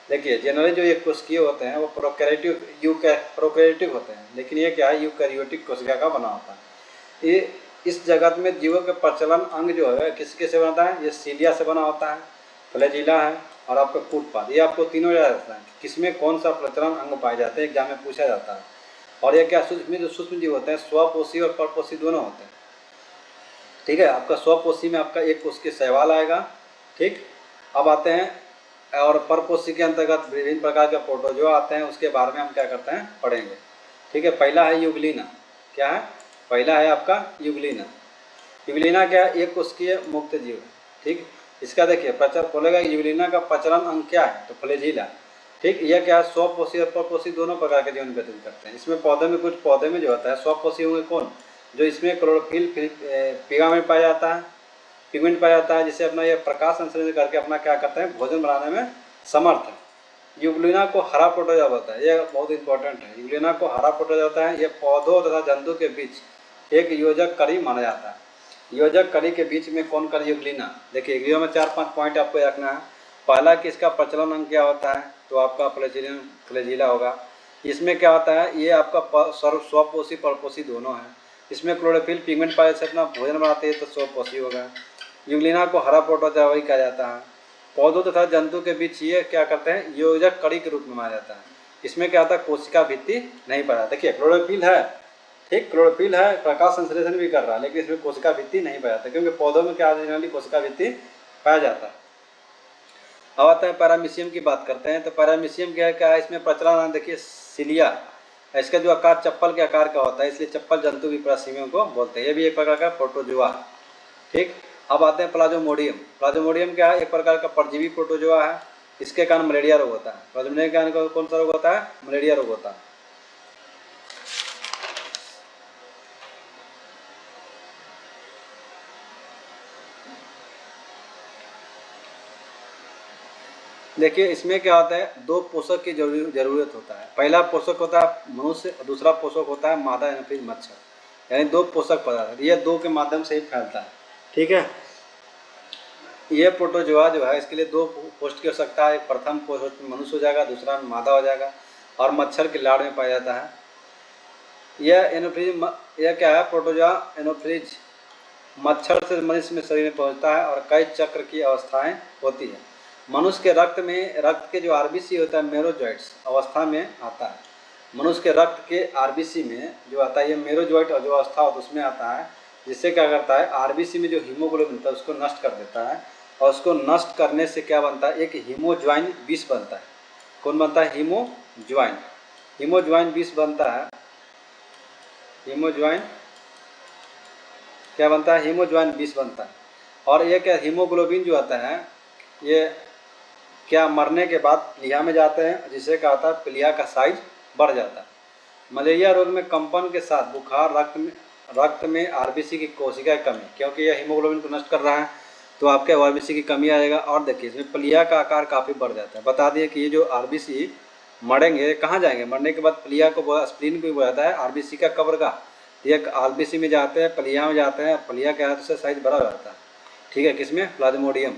देखिए जनरली जो एक कोशिकीय होते हैं वो प्रोकैरियोटिक होते हैं, लेकिन ये क्या है, यूकैरियोटिक कोशिका का बना होता है। ये इस जगत में जीवों के प्रचलन अंग जो है किसके से बनता है, ये सीलिया से बना होता है, फ्लैजिला है, और आपका कूटपाद। ये आपको तीनों याद रखना है, किसमें कौन सा प्रचलन अंग पाए जाते हैं, एग्जाम में पूछा जाता है। और ये क्या सूक्ष्म जीव होते हैं, स्वपोषी और परपोषी दोनों होते हैं। ठीक है, आपका स्वपोषी में आपका एक कोश के शैवाल आएगा। ठीक, अब आते हैं और परपोषी के अंतर्गत विभिन्न प्रकार के प्रोटोजोआ आते हैं, उसके बारे में हम क्या करते हैं, पढ़ेंगे। ठीक है, पहला है यूग्लिना, क्या है, पहला है आपका यूग्लिना। यूग्लिना क्या है, एक कोशिकीय मुक्त जीव है। ठीक, इसका देखिए बोलेगा यूग्लिना का प्रचलन अंग क्या है, तो फ्लैजिला। ठीक, यह क्या है, स्वपोषी और परपोषी दोनों प्रकार के जीवन व्यतीत करते हैं। इसमें पौधे में कुछ पौधे में जो होता है स्वपोषी होंगे कौन, जो इसमें क्लोरोफिल पिगामेंट पाया जाता है, पिगमेंट पाया जाता है, जिससे अपना यह प्रकाश संश्लेषण करके अपना क्या करते हैं, भोजन बनाने में समर्थ है। यूग्लिना को हरा प्रोटोजोआ होता है, यह बहुत इंपॉर्टेंट है। यूग्लिना को हरा प्रोटोजोआ होता है, यह पौधों तथा जंतु के बीच एक योजक कड़ी माना जाता है। योजक कड़ी के बीच में कौन कर, यूग्लिना। देखिए वीडियो में 4-5 पॉइंट आपको रखना है। पहला कि इसका प्रचलन अंग क्या होता है, तो आपका फ्लैजिला होगा। इसमें क्या होता है, ये आपका स्वपोषी परपोषी दोनों है। इसमें क्लोरोफिल पिगमेंट पाए से अपना भोजन बनाते हैं, तो स्वपोषी होगा। यूग्लिना को हरा प्रोटोजोआ कहा जाता है। पौधों तथा जंतु के बीच ये क्या करते हैं, योजक कड़ी के रूप में माना जाता है। इसमें क्या होता है, कोशिका भित्ति नहीं पाया। देखिए क्लोरोफिल है, ठीक, क्लोरोफिल है, प्रकाश संश्लेषण भी कर रहा है, लेकिन इसमें कोशिका भित्ति नहीं पाया जाता, क्योंकि पौधों में क्या जनरली कोशिका भित्ति पाया जाता है। अब आते हैं पैरामीशियम की बात करते हैं। तो पैरामीशियम क्या है, इसमें प्रचलन, देखिए सिलिया, इसका जो आकार चप्पल के आकार का होता है, इसलिए चप्पल जंतु भी पैरामीशियम को बोलते हैं। ये भी एक प्रकार का प्रोटोजोआ। ठीक, अब आते हैं प्लाज्मोडियम। प्लाज्मोडियम क्या है, एक प्रकार का परजीवी प्रोटोजोआ है। इसके कारण मलेरिया रोग होता है। प्लाज्मोडियम के कारण कौन सा रोग होता है, मलेरिया रोग होता है। देखिए इसमें क्या होता है, दो पोषक की जरूरत होता है। पहला पोषक होता है मनुष्य और दूसरा पोषक होता है मादा एनाफिज मच्छर। यानी दो पोषक पदार्थ, ये दो के माध्यम से ही फैलता है। ठीक है, ये प्रोटोजोआ जो है इसके लिए दो पोस्ट की आवश्यकता है। प्रथम पोस्ट मनुष्य हो जाएगा, दूसरा मादा हो जाएगा और मच्छर के लाड़ में पाया जाता है। यह एनोफ्रीज, यह क्या है, प्रोटोजोआ एनोफ्रीज मच्छर से मनुष्य में शरीर में पहुंचता है और कई चक्र की अवस्थाएं होती है। मनुष्य के रक्त के जो आरबीसी होता है मेरोजोइट्स अवस्था में आता है। मनुष्य के रक्त के आरबीसी में जो आता है ये मेरोजोइट और जो अवस्था होता है उसमें आता है, जिससे क्या करता है आरबीसी में जो हीमोग्लोबिन होता है उसको नष्ट कर देता है और उसको नष्ट करने से क्या बनता है, एक हीमोज्वाइन विष बनता है। कौन बनता है, हीमोज्वाइन। हीमोज्वाइन विष बनता है। हीमोज्वाइन क्या बनता है, हीमोज्वाइन विष बनता है। और ये क्या, हीमोग्लोबिन जो आता है ये क्या मरने के बाद प्लीहा में जाते हैं, जिससे क्या होता है प्लीहा का साइज बढ़ जाता है। मलेरिया रोग में कंपन के साथ बुखार, रक्त में आरबीसी की कोशिका की कमी, क्योंकि यह हीमोग्लोबिन को नष्ट कर रहा है तो आपके आरबीसी की कमी आएगा। और देखिए इसमें प्लीहा का आकार काफ़ी बढ़ जाता है। बता दिए कि ये जो आरबीसी मरेंगे कहाँ जाएंगे, मरने के बाद प्लीहा को स्प्लीन को बोला जाता है, आरबीसी का कब्रगाह। ये आरबीसी में जाते हैं, प्लीहा में जाते हैं, प्लीहा क्या है उससे साइज बड़ा हो जाता है। ठीक है, किसमें, प्लाज्मोडियम।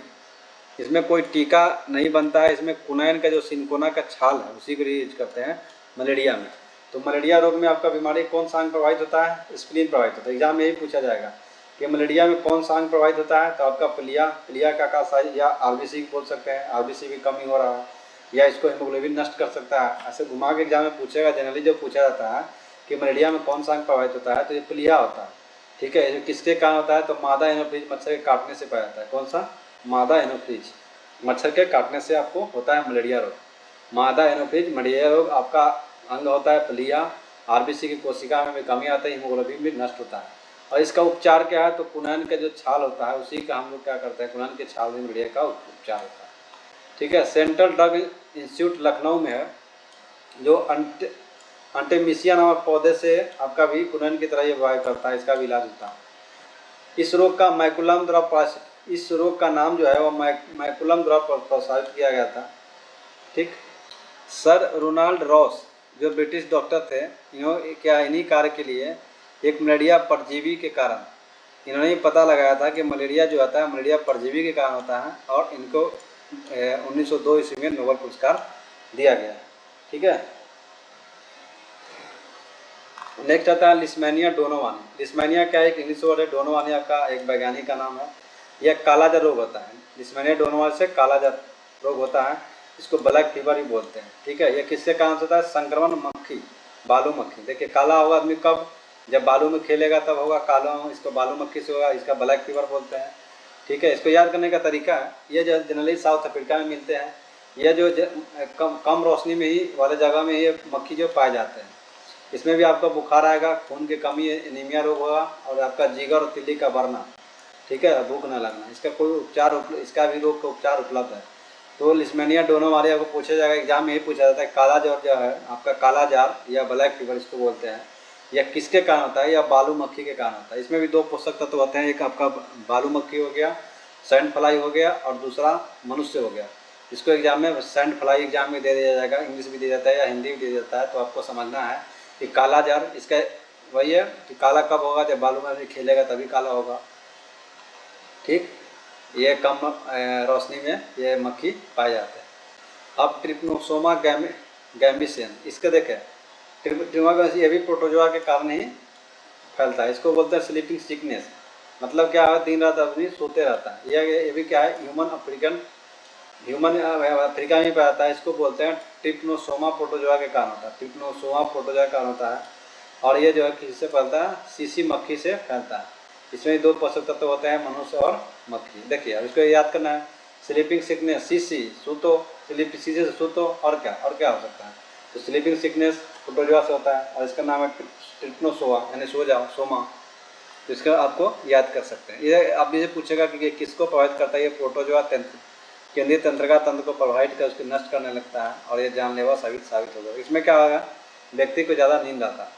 इसमें कोई टीका नहीं बनता है। इसमें कुनैन का जो सिनकोना का छाल है उसी को यूज करते हैं मलेरिया में। तो मलेरिया रोग में आपका बीमारी कौन सा अंग प्रभावित होता है, स्प्लीन प्रभावित होता है। एग्जाम में यही पूछा जाएगा कि मलेरिया में कौन सा अंग प्रभावित होता है, तो आपका प्लीहा का आकार साइज, या आरबीसी बोल सकते हैं, आरबीसी की कमी हो रहा है, या इसको हीमोग्लोबिन नष्ट कर सकता है। ऐसे घुमा के एग्जाम में पूछेगा। जनरली जो पूछा जाता है कि मलेरिया में कौन सा अंग प्रभावित होता है, तो ये प्लीहा होता है। ठीक है, जो किसके कारण होता है, तो मादा एनोफ्लीज मच्छर के काटने से पाया जाता है। कौन सा, मादा एनोफ्लीज मच्छर के काटने से आपको होता है मलेरिया रोग। मादा एनोफ्लीज मलेरिया रोग आपका अंग होता है प्लीहा, आरबीसी की कोशिका में भी कमी आता है, हीमोग्लोबिन भी नष्ट होता है। और इसका उपचार क्या है, तो कुनैन का जो छाल होता है उसी का हम लोग क्या करते हैं, कुनैन के छाल में मलेरिया का उपचार होता है। ठीक है, सेंट्रल ड्रग इंस्टीट्यूट लखनऊ में है, जो अंटेमिसिया नामक पौधे से आपका भी कुनैन की तरह ये व्यवहार करता है, इसका भी इलाज होता है। इस रोग का मैकुलम द्वारा इस रोग का नाम जो है वो मैकुलम द्वारा प्रसारित किया गया था। ठीक, सर रोनाल्ड रॉस जो ब्रिटिश डॉक्टर थे, इन्हीं कार्य के लिए एक मलेरिया परजीवी के कारण इन्होंने पता लगाया था कि मलेरिया जो आता है मलेरिया परजीवी के कारण होता है, और इनको 1902 ईस्वी में नोबेल पुरस्कार दिया गया। ठीक है, नेक्स्ट आता है लिस्मेनिया डोनोवानी। लिस्मेनिया क्या है, एक इंग्लिश वर्ड है, डोनोवानी आपका एक वैज्ञानिक का नाम है। यह कालाजार रोग होता है। लिस्मेनिया डोनोवानी से कालाजार रोग होता है, इसको ब्लैक फीवर भी बोलते हैं। ठीक है, यह किसके कारण होता है, संक्रमण मक्खी, बालू मक्खी। देखिए काला होगा आदमी कब, जब बालू में खेलेगा तब होगा काला, इसको बालू मक्खी से होगा, इसका ब्लैक फीवर बोलते हैं। ठीक है, इसको याद करने का तरीका है, ये जो जनरली साउथ अफ्रीका में मिलते हैं, यह जो कम रोशनी में ही वाले जगह में ये मक्खी जो पाए जाते हैं। इसमें भी आपका बुखार आएगा, खून की कमी, एनीमिया रोग होगा, और आपका जिगर और तिल्ली का बढ़ना। ठीक है, भूख न लगना, इसका कोई उपचार इसका भी रोग का उपचार उपलब्ध है। तो लिस्मेनिया डोनोवानी आपको पूछा जाएगा, एग्जाम में यही पूछा जाता है। काला जार जो है आपका, काला जार या ब्लैक फीवर इसको बोलते हैं, यह किसके कारण होता है, या बालू मक्खी के कारण होता है। इसमें भी दो पोषक तत्व होते हैं, एक आपका बालू मक्खी हो गया, सैंड फ्लाई हो गया, और दूसरा मनुष्य हो गया। इसको एग्जाम में सैंड फ्लाई एग्जाम में दे दिया जाएगा, इंग्लिश भी दिया जाता है या हिंदी भी दिया जाता है। तो आपको समझना है कि काला जार इसका वही है कि काला कब होगा, जब बालू में भी खेलेगा तभी काला होगा। ठीक, ये कम रोशनी में ये मक्खी पाए जाते हैं। अब ट्रिप्नोसोमा गैम्बिसियन, इसके देखें ट्रिप्नोसोमा ये भी प्रोटोजोआ के कारण ही फैलता है। इसको बोलते हैं स्लीपिंग सिकनेस। मतलब क्या है, दिन रात आदमी सोते रहता है। ये भी क्या है, ह्यूमन अफ्रीका में पाया जाता है। इसको बोलते हैं ट्रिप्नोसोमा प्रोटोजोआ के कारण होता है। ट्रिप्नोसोमा प्रोटोजोआ के कारण होता है, और ये जो है किससे फैलता है, सीसी मक्खी से फैलता है। इसमें दो पोषक तत्व होते हैं, मनुष्य और मक्खी। देखिए अब इसको याद करना है, स्लीपिंग सिकनेस, सीसी सूतो, सीसी से सूतो, और क्या हो सकता है, तो स्लीपिंग सिकनेस प्रोटोजोआ से होता है, और इसका नाम है ट्रिप्नोसोआ, यानी सो जाओ, सोमा। तो इसका आपको याद कर सकते हैं। ये अब ये पूछेगा कि ये किसको प्रभावित करता है, ये प्रोटोजोआ केंद्रीय तंत्रिका तंत्र को प्रभावित कर उसको नष्ट करने लगता है, और ये जानलेवा साबित होगा। इसमें क्या होगा, व्यक्ति को ज़्यादा नींद आता है।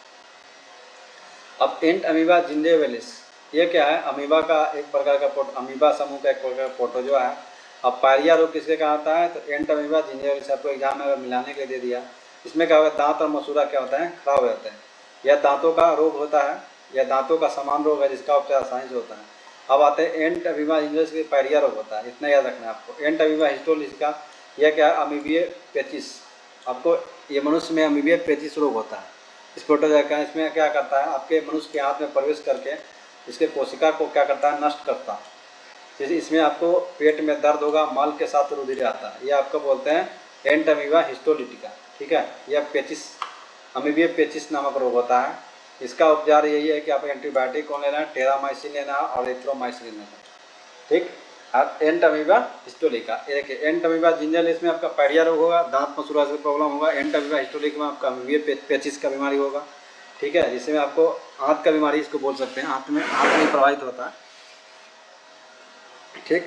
अब एंट अमीबा जिंजेवेलिस, ये क्या है, अमीबा का एक प्रकार का अमीबा समूह का एक प्रकार का प्रोटोजोआ है, अब पायरिया रोग किसके कहा आता है, तो एंट अमीबा जिंजिविलिस। आपको एग्जाम में अगर मिलाने के लिए दे दिया, इसमें क्या होगा, दांत और मसूड़ा क्या होता है, खराब हो जाते हैं। यह दांतों का रोग होता है, यह दांतों का समान रोग है जिसका उपचार आसानी से होता है। अब आते हैं एंट अमीबा जिंजिविलिस के पायरिया रोग होता है, इतना याद रखना है आपको। एंट अमीबा हिस्टोलिस का यह क्या है, अमीबिय पेचिस। आपको ये मनुष्य में अमीबिय पेचिस रोग होता है। इस प्रोटोजोआ का इसमें क्या करता है, आपके मनुष्य के हाथ में प्रवेश करके इसके कोशिका को क्या करता है, नष्ट करता है। जैसे इसमें आपको पेट में दर्द होगा, मल के साथ रुधिर आता है, ये आपको बोलते हैं एंट अमीबा हिस्टोलिटिका। ठीक है, यह पेचिस, अमीबिया पेचिस नामक रोग होता है। इसका उपचार यही है कि आप एंटीबायोटिक कौन लेना है, टेरामाइसिन लेना है और एथ्रोमाइसिन लेना है। ठीक, और एंट अमीबा हिस्टोलिका, ये देखिए एंट अमीबा जिंजिविलिस में आपका पायरिया रोग होगा, दांत मसूड़ा से प्रॉब्लम होगा। एंट अमीबा हिस्टोलिका में आपका अमीबिया पेचिस का बीमारी होगा। ठीक है, जिसमें आपको आंत का बीमारी इसको बोल सकते हैं, आंत में प्रभावित होता है। ठीक,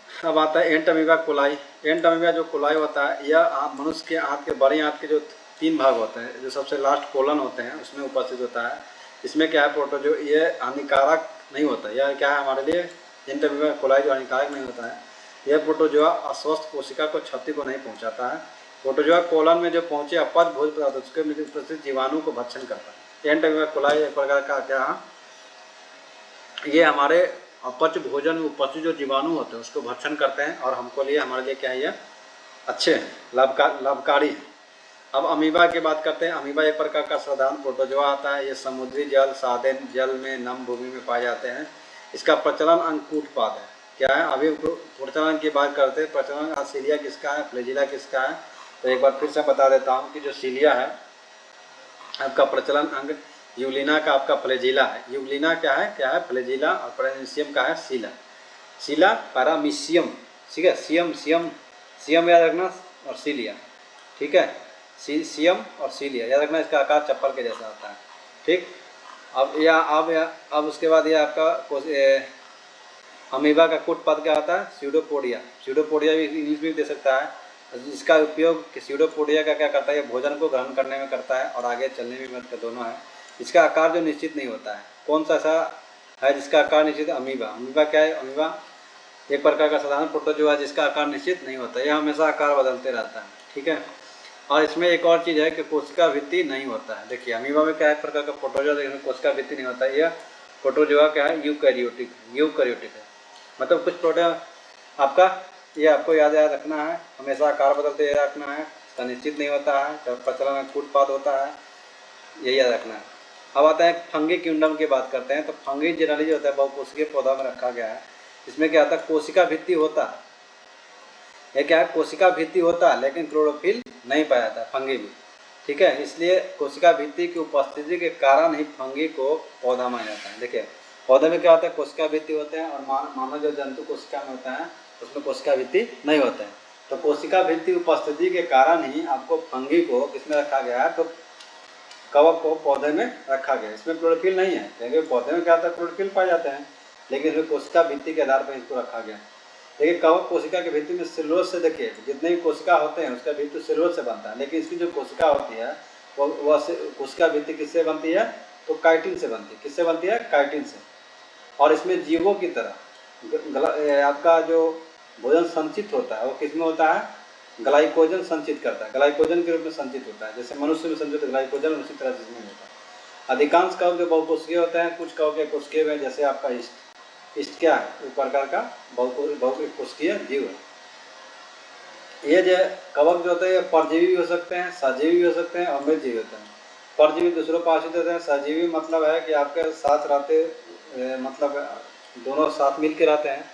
अब आता है एंट अमीबा कोलाई। एंट अमीबा जो कोलाई होता है, यह मनुष्य के आंत के, बड़े आंत के जो 3 भाग होते हैं, जो सबसे लास्ट कोलन होते हैं उसमें उपस्थित होता है। इसमें क्या है, प्रोटो जो ये हानिकारक नहीं होता, यह क्या है हमारे लिए, एंट अमीबा कोलाई जो हानिकारक नहीं होता है। यह प्रोटोजोआ अस्वस्थ कोशिका को क्षति को नहीं पहुंचाता है। प्रोटोजोआ कोलन में जो पहुंचे अपच भोज पदार्थ उसके उपस्थित जीवाणु को भक्षण करता है। एंट अमीबा कोलाई एक प्रकार का क्या है, ये हमारे अपच भोजन उपस्थित जो जीवाणु होते हैं उसको भक्षण करते हैं, और हमको लिए हमारे लिए क्या है, ये अच्छे हैं, लाभकारी हैं। अब अमीबा की बात करते हैं। अमीबा एक प्रकार का साधारण प्रोटोजोआ आता है। ये समुद्री जल, साधन जल में, नम भूमि में पाए जाते हैं। इसका प्रचलन अंग कूटपाद है। क्या है, अभी प्रचलन की बात करते हैं। प्रचलन सीलिया किसका है, फ्लैजिला किसका है, तो एक बार फिर से बता देता हूँ कि जो सीलिया है आपका प्रचलन अंग, यूलिना का आपका फ्लैजिला है। यूलिना क्या है फ्लैजिला, और पैरामीशियम का है सीला। सीला पैरामीशियम, ठीक है, सीयम याद रखना, और सीलिया। ठीक है, सीयम और सीलिया याद रखना, इसका आकार चप्पल के जैसा होता है। ठीक, अब उसके बाद ये आपका अमीबा का कुट पद क्या आता है, स्यूडोपोडिया। स्यूडोपोडिया भी इंग्लिश में दे सकता है। जिसका उपयोग स्यूडोपोडिया का क्या करता है, ये भोजन को ग्रहण करने में करता है और आगे चलने में मदद, दोनों है। इसका आकार जो निश्चित नहीं होता है, कौन सा ऐसा है जिसका आकार निश्चित है, अमीबा। अमीबा क्या है, अमीबा एक प्रकार का साधारण प्रोटोजोआ है जिसका आकार निश्चित नहीं होता, यह हमेशा आकार बदलते रहता है। ठीक है, और इसमें एक और चीज़ है कि कोशिका भित्ति नहीं होता है। देखिए अमीबा में क्या है, प्रकार का प्रोटोजोआ, देखिए कोशिका भित्ति नहीं होता है। यह प्रोटोजोआ क्या है, यूकैरियोटिक है। मतलब कुछ प्रोटो आपका, ये आपको याद रखना है, हमेशा आकार बदलते याद रखना है, इसका निश्चित नहीं होता है, जब प्रचलन में कूटपात होता है, यही याद रखना है। अब आता है फंगी किंगडम की बात करते हैं। तो फंगी जनरली जो होता है बहुकोशिकीय पौधा में रखा गया है। इसमें क्या होता है, कोशिका भित्ति होता है। ये क्या है, कोशिका भित्ति होता है लेकिन क्लोरोफिल नहीं पाया जाता है फंगी में। ठीक है, इसलिए कोशिका भित्ति की उपस्थिति के कारण ही फंगी को पौधा माना जाता है। देखिए पौधे में क्या होता है, कोशिका भित्ति होते हैं, और मानव जो जंतु कोशिका में होता है उसमें कोशिका भित्ति नहीं होता है। तो कोशिका भित्ति उपस्थिति के कारण ही आपको फंगी को किसमें रखा गया है, तो कवक को पौधे में रखा गया। इसमें क्लोरोफिल नहीं है, क्योंकि पौधे में क्या होता है, क्लोरोफिल पाए जाते हैं, लेकिन इसमें कोशिका भित्ति के आधार पर इसको रखा गया। देखिए कवक कोशिका की भित्ति में सेलुलोज से, देखिए जितने भी कोशिका होते हैं उसका भित्ति सेलुलोज से बनता है, लेकिन इसकी जो कोशिका होती है वह कोशिका भित्ति किससे बनती है, तो काइटिन से बनती है। किससे बनती है, काइटिन से। और इसमें जीवों की तरह आपका जो भोजन संचित होता है वो किसमें होता है, ग्लाइकोजन संचित करता है, ग्लाइकोजन के रूप में संचित होता है। जैसे मनुष्य में संचित ग्लाइकोजन, उसी तरह जिसमें होता है। अधिकांश कवक जो बहुकोशिकीय होते हैं, कुछ कवक कोशिकीय में, जैसे आपका इष्ट क्या है, एक प्रकार का बहुकोशिकीय जीव है। ये जो कवक जो होते हैं परजीवी भी हो सकते हैं, सजीवी भी हो सकते हैं और मृतजीवी होते हैं। परजीवी दूसरों पर आश्रित होते हैं। सजीवी मतलब है कि आपके साथ रहते, मतलब दोनों साथ मिल के रहते हैं।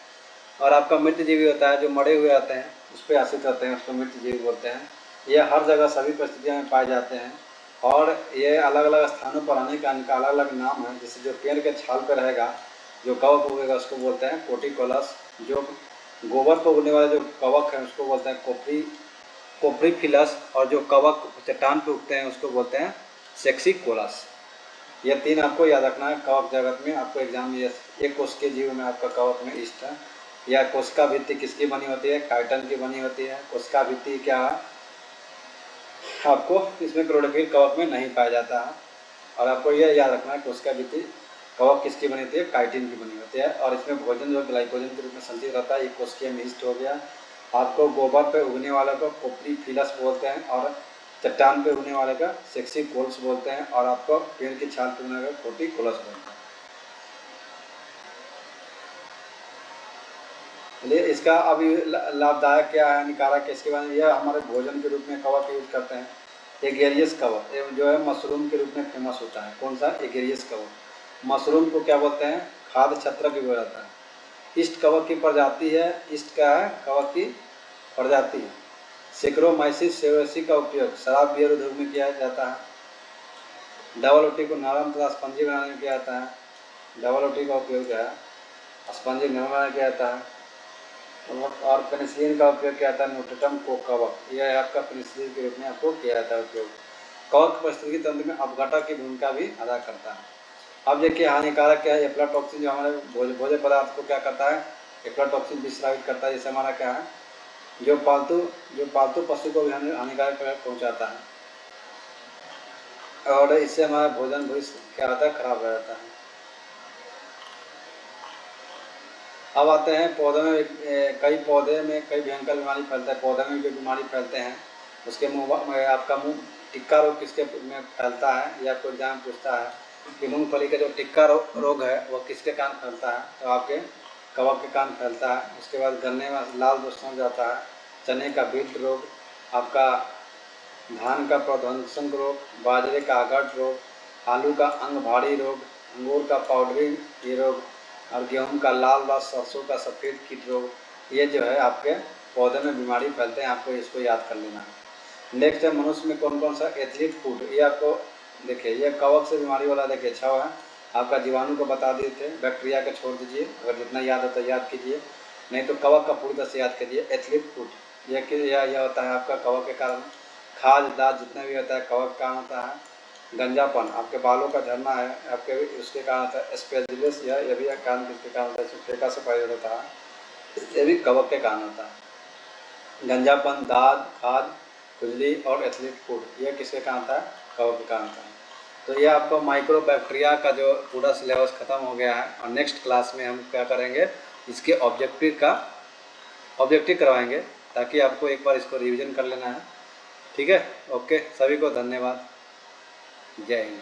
और आपका मृतजीवी होता है जो मरे हुए रहते हैं, उस पर आश्रित रहते हैं, उसको मृतजीवी बोलते हैं। ये हर जगह सभी परिस्थितियों में पाए जाते हैं, और ये अलग अलग स्थानों पर आने का इनका अलग अलग नाम है। जैसे जो पेड़ के छाल पर रहेगा, जो कवक उगेगा उसको बोलते हैं कोटिकोलस। जो गोबर पर उगने वाले जो कवक हैं उसको बोलते हैं कोप्रीफिलस, और जो कवक चट्टान पर उगते हैं उसको बोलते हैं सेक्सिकोलस। ये 3 आपको याद रखना है कवक जगत में। आपको एग्जाम में एक कोशिकीय जीव में आपका कवक में इष्ट है। या कोशिका भित्ति किसकी बनी होती है, काइटन की बनी होती है। कोशिका भित्ति क्या है, आपको इसमें क्लोरोफिल कवक में नहीं पाया जाता है। और आपको यह याद रखना है कोशिका भित्ति कवक किसकी बनी होती है? काइटिन की बनी होती है। और इसमें भोजन जो ग्लाइकोजन के रूप में संचित रहता है, ये कोशिकीय ईस्ट हो गया। आपको गोबर पे उगने वाले को कोपरीफिलस बोलते हैं, और चट्टान पे उगने वाले का सेक्सिकोल्स बोलते हैं, और आपको पेड़ की छाल पे उगने वाले को कोटिकोलस बोलते हैं। चलिए, इसका अभी लाभदायक क्या है, हानिकारक किसके बारे में? यह हमारे भोजन के रूप में कवक यूज करते हैं। एगेरियस कवक जो है मशरूम के रूप में फेमस होता है। कौन सा? एगेरियस कवक। मशरूम को क्या बोलते हैं? खाद्य छत्र भी बोला जाता है। ईस्ट कवक की प्रजाति है। ईस्ट क्या है? कवक की प्रजाति है। सेक्रोमाइसिस सेवेसी का उपयोग शराब बियर उद्योग में किया जाता है। डबल रोटी को नरम तथा स्पंजी बनाने में किया जाता है। डबल रोटी का उपयोग है स्पंजी नरम बनाने में किया जाता है। और पेनिसिलिन का उपयोग किया जाता है न्यूट्रिटम को कवक, यह आपका पेनिसिलिन के रूप में आपको किया जाता है उपयोग। कवक पारिस्थितिकी तंत्र में अपघटक की भूमिका भी अदा करता है। अब देखिए हानिकारक क्या है? एफ्लाटॉक्सिन जो हमारे भोज्य पदार्थ को क्या करता है? एफ्लाटॉक्सिन विस्रावित करता है। जैसे हमारा क्या है, जो पालतू पशु को भी हानिकारक पहुँचाता है, और इससे हमारा भोजन भविष्य क्या होता है? खराब हो जाता है। अब आते हैं पौधों में। कई पौधे में कई भयंकर बीमारी फैलता है। पौधे में भी बीमारी फैलते हैं। उसके मुँह में आपका मुँह टिक्का रोग किसके में फैलता है? ये आपको एग्जाम पूछता है कि मूंगफली का जो टिक्का रोग है वो किसके कारण फैलता है? तो आपके कवक के कारण फैलता है। उसके बाद गन्ने में लाल दोष हो जाता है। चने का विल्ट रोग, आपका धान का प्रध्वंसक रोग, बाजरे का आगट रोग, आलू का अंग भारी रोग, अंगूर का पाउडरी ये रोग, और गेहूं का लाल रस, सरसों का सफ़ेद कीट रोग, ये जो है आपके पौधे में बीमारी फैलते हैं। आपको इसको याद कर लेना है। नेक्स्ट है मनुष्य में कौन कौन सा एथलीट फूड, ये आपको देखिए, ये कवक से बीमारी वाला देखिए अच्छा है। आपका जीवाणु को बता दिए थे, बैक्टीरिया को छोड़ दीजिए, अगर जितना याद होता है याद कीजिए, नहीं तो कवक का पूरी तरह से याद कीजिए। एथलीट फूड यह होता है आपका कवक के कारण। खाद दाद जितना भी होता है कवक के कारण होता है। गंजापन, आपके बालों का झड़ना है, आपके उसके कारण होता है। स्पेजुलस यह भी एक कारण किसके कारण होता है? सुक्रेका से पैदा होता है, ये भी कवक के कारण होता है। गंजापन, दाद, खाद, खुजली और एथलीट फूड ये किसके कारण होता है? कवक के कारण होता है। तो ये आपको माइक्रो बैक्टीरिया का जो पूरा सिलेबस ख़त्म हो गया है, और नेक्स्ट क्लास में हम क्या करेंगे, इसके ऑब्जेक्टिव करवाएंगे, ताकि आपको एक बार इसको रिवीजन कर लेना है। ठीक है, ओके, सभी को धन्यवाद। जय हिंद।